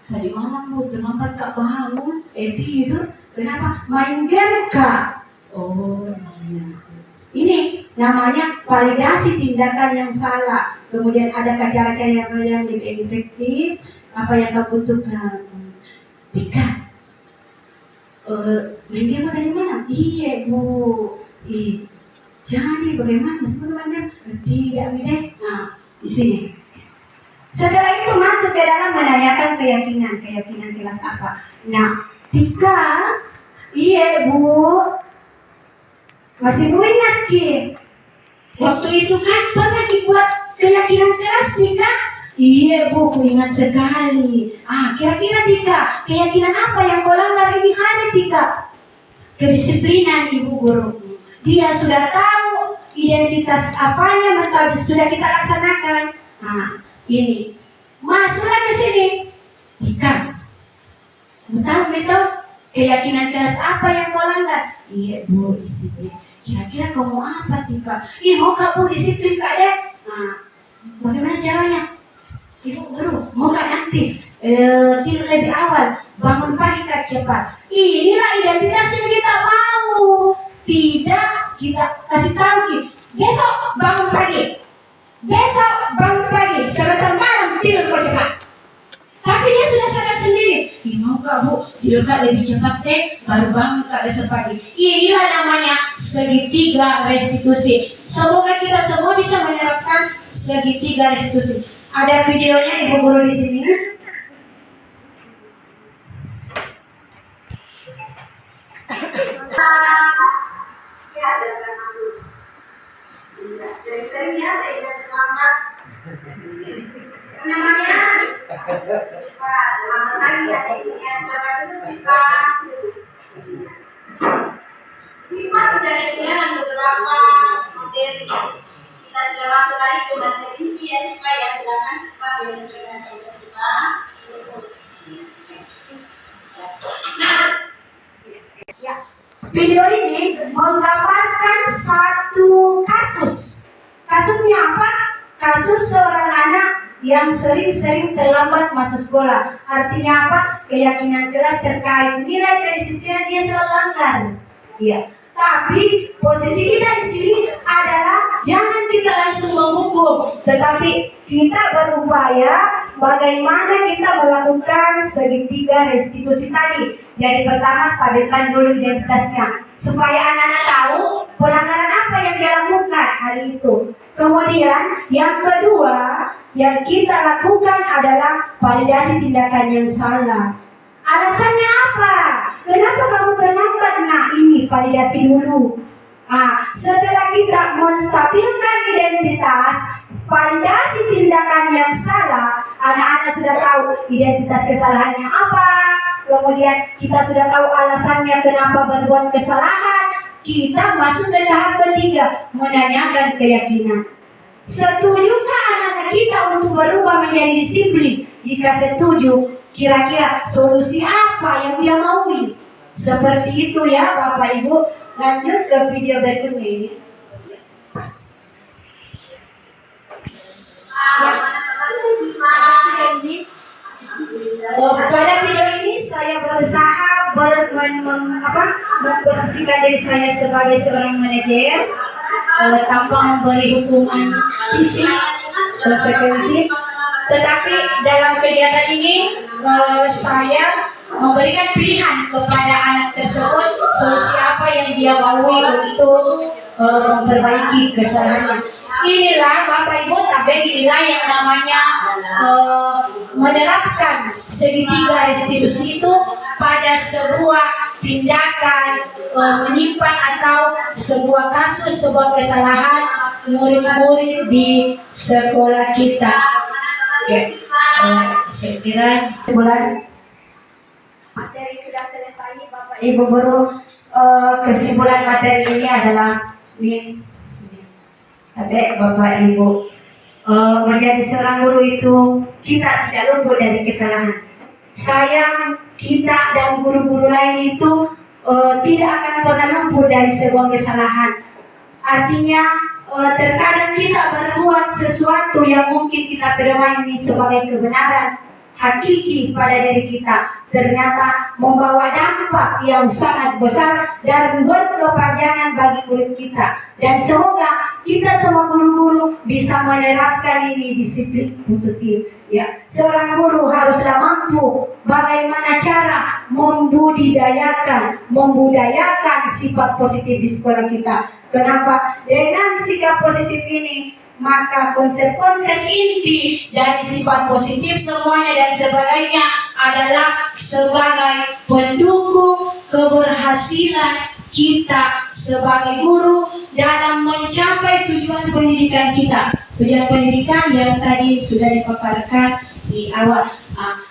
Tadi malam Bu terlambat Kak bangun, tidur. Kenapa? Main game Kak. Oh iya. Ini namanya validasi tindakan yang salah. Kemudian ada cara-cara yang lebih efektif. Apa yang kamu butuhkan? Tika, main game tadi malam? Iya Bu. Jadi bagaimana sebenarnya? Tidak deh. Nah, di sini. Setelah itu masuk ke dalam menanyakan keyakinan kelas apa. Nah, Tika, iya Bu, masih Bu ingat Ki? Waktu itu kan pernah dibuat keyakinan kelas Tika? Iya Bu, ku ingat sekali. Kira-kira Tika, keyakinan apa yang kau langgar ini hari Tika? Kedisiplinan Ibu Guru. Dia sudah tahu identitas apanya, sudah kita laksanakan. Ini masuklah ke sini. Tika, betul keyakinan kelas apa yang kau langgar? Iya Bu, disiplin. Kira-kira kau mau apa Tika? Mau kamu disiplin Kak Dek? Bagaimana caranya? Ibu Guru, mau Kak nanti tidur lebih awal, bangun pagi Kak cepat. Inilah identitas yang kita mau. Tidak kita kasih tahu Ki, besok bangun pagi. Besok bangun pagi, sebentar malam tidur kau cepat. Tapi dia sudah sadar sendiri. Mau Kak Bu, tidur Kak lebih cepat deh, baru bangun Kak besok pagi. Inilah namanya segitiga restitusi. Semoga kita semua bisa menerapkan segitiga restitusi. Ada videonya Ibu Guru di sini. Sering-sering ya saya ingat selamat. Namanya selamat pagi hari yang coba itu sifat sudah dikenal beberapa materi. Kita sudah masuk lagi ke materi inti ya sifat ya, sedangkan sifat yang disebutkan sifat. Nah, ya. Video ini menggambarkan satu kasus. Kasusnya apa? Kasus seorang anak yang sering-sering terlambat masuk sekolah. Artinya apa? Keyakinan kelas terkait nilai kedisiplinan dia selalu langgar. Iya. Tapi posisi kita di sini adalah jangan kita langsung menghukum, tetapi kita berupaya bagaimana kita melakukan segitiga restitusi tadi. Jadi pertama stabilkan dulu identitasnya supaya anak-anak tahu pelanggaran apa yang dia lakukan. hari itu. Kemudian yang kedua yang kita lakukan adalah validasi tindakan yang salah. Alasannya apa? Kenapa kamu terlambat? Nah, ini validasi dulu. Setelah kita menstabilkan identitas, validasi tindakan yang salah, anak-anak sudah tahu identitas kesalahannya apa, kemudian kita sudah tahu alasannya kenapa berbuat kesalahan, kita masuk ke tahap ketiga, menanyakan keyakinan. Setujukah anak-anak kita untuk berubah menjadi disiplin? Jika setuju, kira-kira solusi apa yang dia maui? Seperti itu ya Bapak Ibu. Lanjut ke video berikutnya ini. Pada video ini saya berusaha memposisikan diri saya sebagai seorang manajer tanpa memberi hukuman fisik konsekuensi. Tetapi dalam kegiatan ini saya memberikan pilihan kepada anak tersebut solusi apa yang dia maui untuk memperbaiki kesalahannya. Inilah Bapak Ibu tabel, inilah yang namanya menerapkan segitiga restitusi itu pada sebuah tindakan menyimpan atau sebuah kasus, sebuah kesalahan murid-murid di sekolah kita. Oke, saya kira bulan materi sudah selesai Bapak Ibu Guru. Kesimpulan materi ini adalah ini. Tapi Bapak Ibu, menjadi seorang guru itu kita tidak luput dari kesalahan. Sayang kita dan guru-guru lain itu tidak akan pernah luput dari sebuah kesalahan. Artinya terkadang kita berbuat sesuatu yang mungkin kita permainan sebagai kebenaran hakiki pada diri kita, ternyata membawa dampak yang sangat besar dan berkepanjangan bagi murid kita. Dan semoga kita semua guru-guru bisa menerapkan ini disiplin positif. Ya, seorang guru haruslah mampu bagaimana cara membudidayakan sifat positif di sekolah kita. Kenapa? Dengan sikap positif ini, maka konsep-konsep inti dari sifat positif semuanya dan sebagainya adalah sebagai pendukung keberhasilan kita sebagai guru dalam mencapai tujuan pendidikan kita. Tujuan pendidikan yang tadi sudah dipaparkan di awal.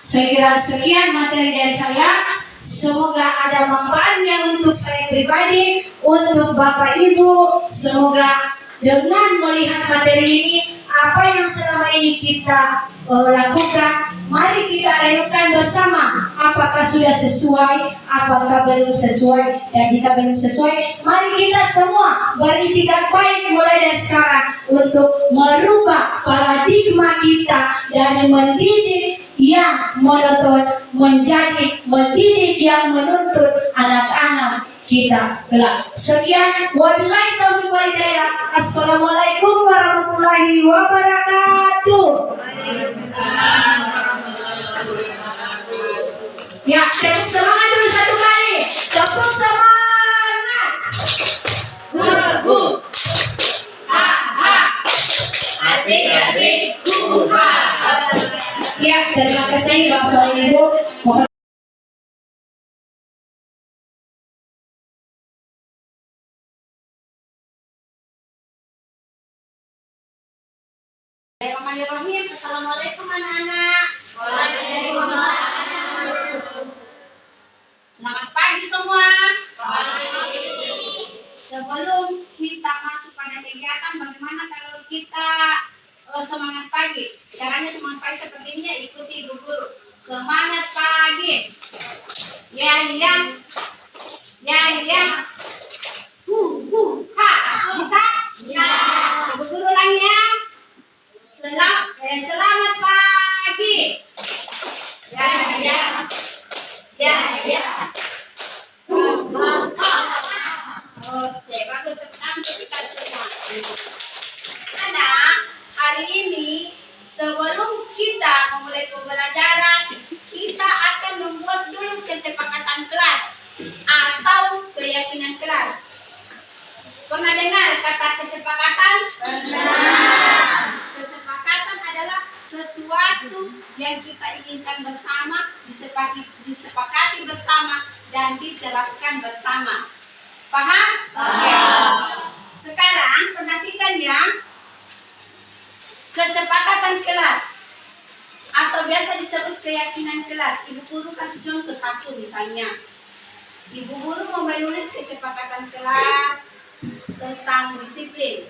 Saya kira sekian materi dari saya. Semoga ada manfaatnya untuk saya pribadi, untuk Bapak Ibu. Semoga dengan melihat materi ini, apa yang selama ini kita lakukan, mari kita renungkan bersama apakah sudah sesuai, apakah belum sesuai. Dan jika belum sesuai, mari kita semua beritikad baik mulai dari sekarang untuk merubah paradigma kita dari mendidik yang monoton menjadi mendidik yang menuntut anak-anak kita kelak. Sekian, wabillahi taufiq wal hidayah. Assalamualaikum warahmatullahi wabarakatuh. Ya, tepuk semangat dulu satu kali. Tepuk semangat. Sebu. Asik asik. Ya, terima kasih Bapak Ibu. Mohon Bismillahirrahmanirrahim. Assalamualaikum anak-anak. Selamat pagi semua. Sebelum kita masuk pada kegiatan, bagaimana kalau kita semangat pagi? Caranya semangat pagi seperti ini ya, ikuti ibu guru. Semangat pagi. Ya. Ha. Bisa? Bisa. Ibu guru ulangi ya. Selamat pagi. Ya. Oke, bagus. Sampai kita semua. Anak, hari ini sebelum kita memulai pembelajaran, kita akan membuat dulu kesepakatan kelas atau keyakinan kelas. Pernah dengar kata kesepakatan? Pernah. Kesepakatan adalah sesuatu yang kita inginkan bersama, disepakati bersama, dan diterapkan bersama. Paham? Oke. Sekarang perhatikan ya. Kesepakatan kelas atau biasa disebut keyakinan kelas. Ibu guru kasih contoh satu misalnya. Ibu guru mau menulis kesepakatan kelas tentang disiplin.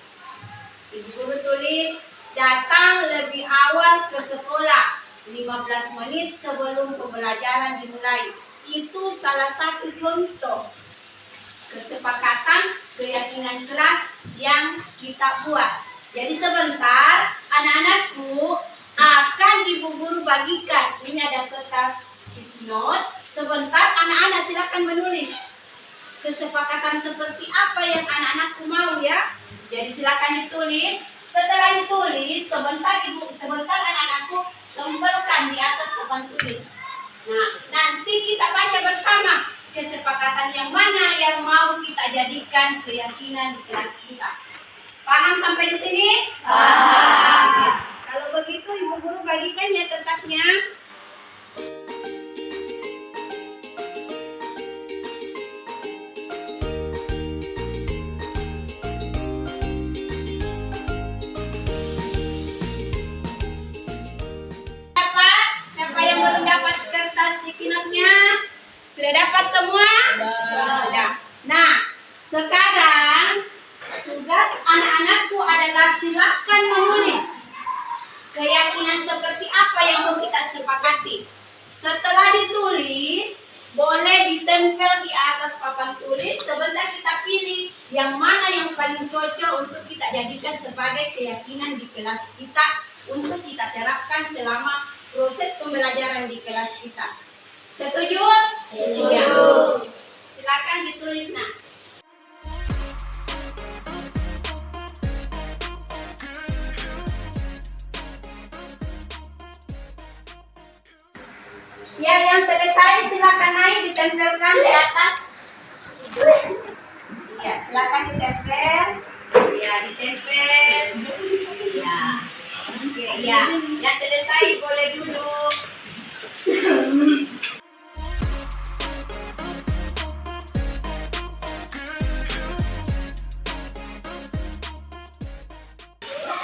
Ibu guru tulis, datang lebih awal ke sekolah 15 menit sebelum pembelajaran dimulai. Itu salah satu contoh kesepakatan keyakinan kelas yang kita buat. Jadi sebentar anak-anakku akan ibu guru bagikan. Ini ada kertas note. Sebentar anak-anak silakan menulis kesepakatan seperti apa yang anak-anakku mau ya. Jadi silakan ditulis. Setelah ditulis, sebentar anak-anakku tempelkan di atas papan tulis. Nah, nanti kita baca bersama kesepakatan yang mana yang mau kita jadikan keyakinan di kelas kita. Paham sampai di sini? Paham. Kalau begitu ibu guru bagikan ya kertasnya. Siapa yang belum dapat kertas sticky note-nya? Sudah dapat semua? Sudah. Nah, sekarang tugas anak-anakku adalah silakan menulis keyakinan seperti apa yang mau kita sepakati. Setelah ditulis, boleh ditempel di atas papan tulis. Sebentar kita pilih yang mana yang paling cocok untuk kita jadikan sebagai keyakinan di kelas kita untuk kita terapkan selama proses pembelajaran di kelas kita. Setuju? Setuju. Silakan ditulis nah. Ya, yang selesai silakan naik ditempelkan di atas. Ya, silakan ditempel. Ya, ditempel. Ya. Oke, ya. Yang selesai boleh duduk.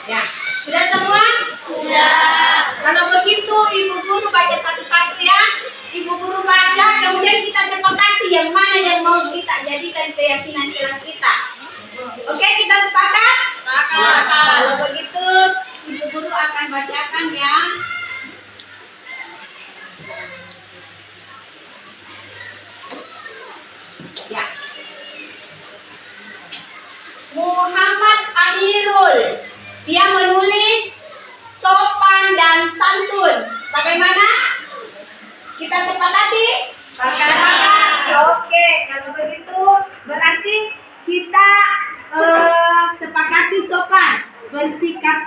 Ya, sudah semua? Sudah. Kalau begitu ibu guru baca satu-satu ya. Ibu guru baca, kemudian kita sepakati yang mana yang mau kita jadikan keyakinan kelas kita. Oke, kita sepakat? Sepakat. Kalau begitu ibu guru akan bacakan ya. Ya. Muhammad Amirul, dia menulis sopan dan santun. Bagaimana? Kita sepakati? Sepakat. Oke, kalau begitu berarti kita sepakati sopan. Bersikap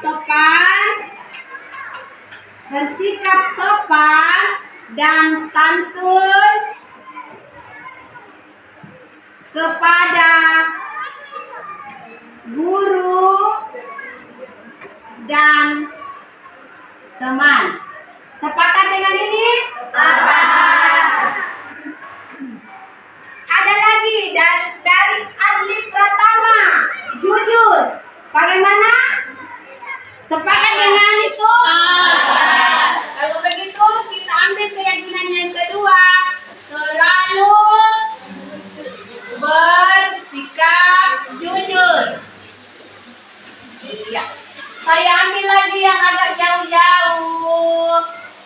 sopan dan santun kepada guru dan teman. Sepakat dengan ini? Sepakat. Ada lagi dari Adli Pratama, jujur. Bagaimana? Sepakat dengan itu? Sepakat. Kalau begitu kita ambil keyakinan yang kedua. Selalu bersikap jujur. Ya. Saya ambil lagi yang agak jauh-jauh.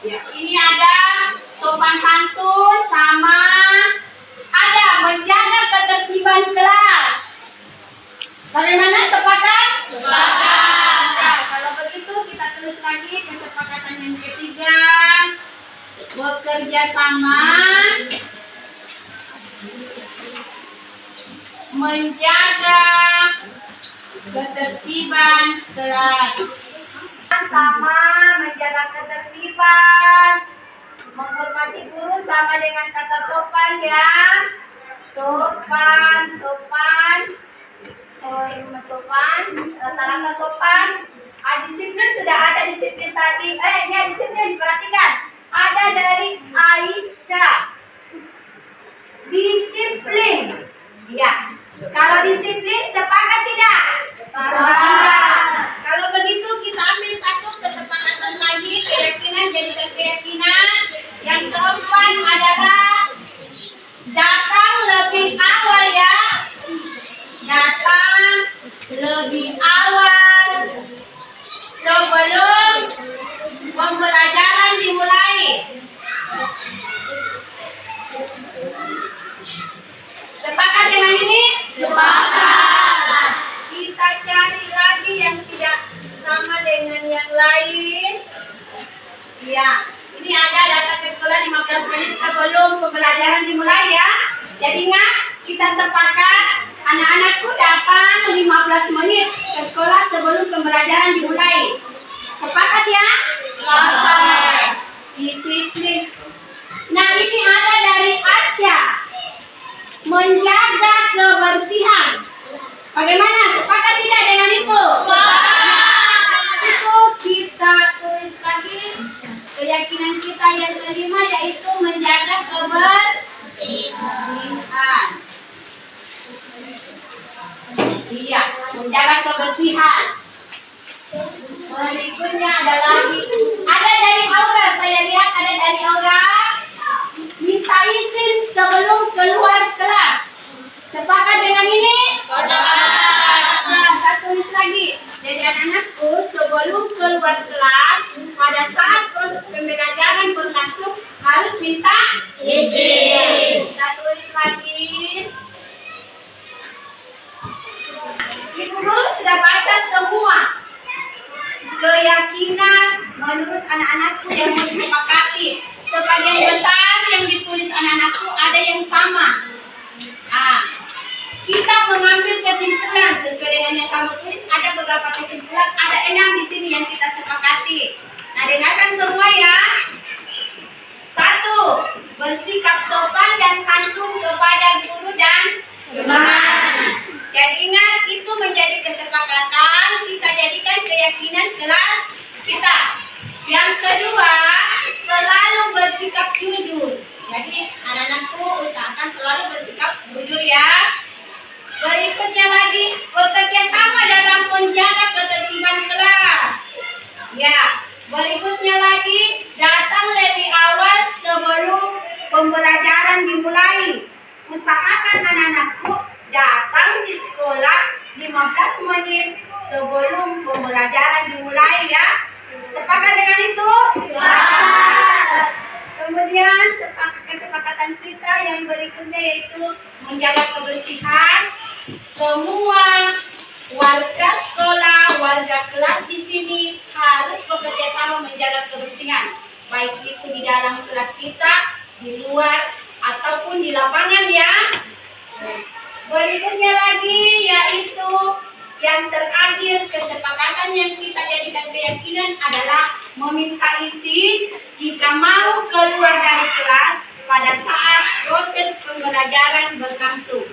Ya, ini ada sopan santun sama ada menjaga ketertiban kelas. Bagaimana, sepakat? Sepakat. Nah, kalau begitu kita tulis lagi kesepakatan yang ketiga. Bekerja sama menjaga ketertiban kelas. Sama menjaga ketertiban, menghormati guru sama dengan kata sopan ya. Sopan disiplin, perhatikan. Ada dari Aisyah. Disiplin. Ya. Kalau disiplin sepakat tidak? Sepakat. Kalau begitu kita ambil satu kesepakatan lagi, keyakinan jadikan keyakinan. Yang keempat adalah datang lebih awal ya. Datang lebih awal sebelum pembelajaran dimulai. Sepakat dengan ini? Sepakat. Kita cari lagi yang tidak sama dengan yang lain. Ya, ini ada datang ke sekolah 15 menit sebelum pembelajaran dimulai ya. Jadi ingat, kita sepakat anak-anakku datang 15 menit ke sekolah sebelum pembelajaran dimulai. Sepakat ya? Sepakat. Disiplin. Nah, ini ada dari Asya. Menjaga kebersihan. Bagaimana? Sepakat tidak dengan itu? Sepakat. Itu kita tulis lagi. Keyakinan kita yang kelima yaitu menjaga kebersihan. Iya, menjaga kebersihan. Berikutnya ada lagi. Ada dari Aura, saya lihat ada dari Aura. Minta izin sebelum keluar kelas. Sepakat dengan ini? Sepakat. Nah, saya tulis lagi. Jadi anak-anakku sebelum keluar kelas, pada saat proses pembelajaran berlangsung harus minta izin. Kita tulis lagi. Ibu guru sudah baca semua keyakinan menurut anak-anakku yang mau disepakati. Sebagian besar yang ditulis anak-anakku ada yang sama. Kita mengambil kesimpulan sesuai dengan yang kamu tulis. Ada beberapa kesimpulan, ada 6 di sini yang kita sepakati. Nah, dengarkan semua ya. 1. Bersikap sopan dan santun kepada guru dan teman. Jadi ingat, itu menjadi kesepakatan, kita jadikan keyakinan kelas kita. Yang kedua, selalu bersikap jujur. Jadi anak-anakku usahakan selalu bersikap jujur ya. Berikutnya lagi, bekerja sama dalam menjaga ketertiban kelas. Ya, berikutnya lagi, datang lebih awal sebelum pembelajaran dimulai. Usahakan anak-anakku datang di sekolah 15 menit sebelum pembelajaran dimulai ya. Sepakat dengan itu? Sepakat. Kemudian kesepakatan kita yang berikutnya yaitu menjaga kebersihan. Semua warga sekolah, warga kelas di sini harus bekerja sama menjaga kebersihan, baik itu di dalam kelas kita, di luar ataupun di lapangan ya. Berikutnya lagi yaitu yang terakhir, kesepakatan yang kita jadikan keyakinan adalah meminta izin jika mau keluar dari kelas pada saat proses pembelajaran berlangsung.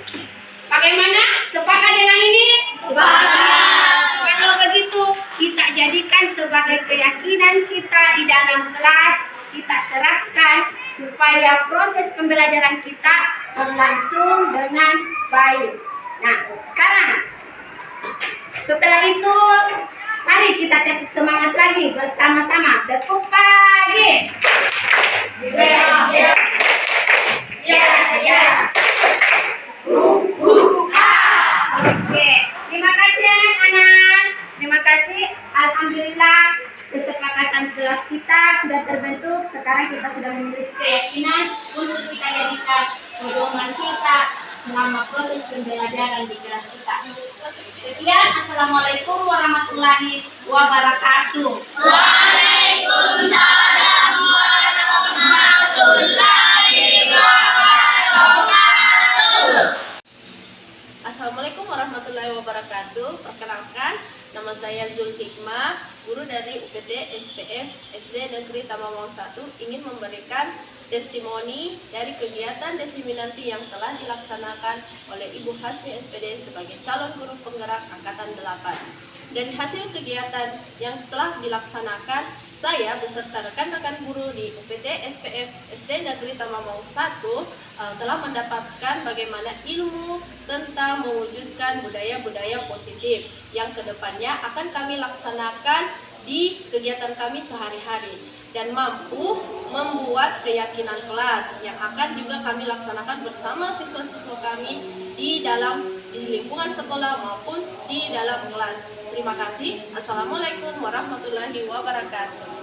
Bagaimana? Sepakat dengan ini? Sepakat. Kalau begitu, kita jadikan sebagai keyakinan kita di dalam kelas, kita terapkan supaya proses pembelajaran kita berlangsung dengan baik. Nah, sekarang setelah itu, mari kita tepuk semangat lagi bersama-sama. Tepuk pagi. Ya. Oke, terima kasih anak-anak. Terima kasih. Alhamdulillah kesepakatan kelas kita sudah terbentuk. Sekarang kita sudah memiliki keyakinan untuk kita jadikan pedoman kita selama proses pembelajaran di kelas kita. Sekian, assalamualaikum warahmatullahi wabarakatuh. Waalaikumsalam warahmatullahi wabarakatuh. Assalamualaikum warahmatullahi wabarakatuh. Perkenalkan, nama saya Zul Hikmah, guru dari UPT SPF SD Negeri Tamawang 1, ingin memberikan testimoni dari kegiatan diseminasi yang telah dilaksanakan oleh Ibu Hasmi SPD sebagai calon guru penggerak Angkatan 8. Dari hasil kegiatan yang telah dilaksanakan, saya beserta rekan-rekan guru di UPT SPF SD Negeri Tamamau 1 telah mendapatkan bagaimana ilmu tentang mewujudkan budaya-budaya positif yang kedepannya akan kami laksanakan di kegiatan kami sehari-hari dan mampu membuat keyakinan kelas yang akan juga kami laksanakan bersama siswa-siswa kami di lingkungan sekolah maupun di dalam kelas. Terima kasih. Assalamualaikum warahmatullahi wabarakatuh.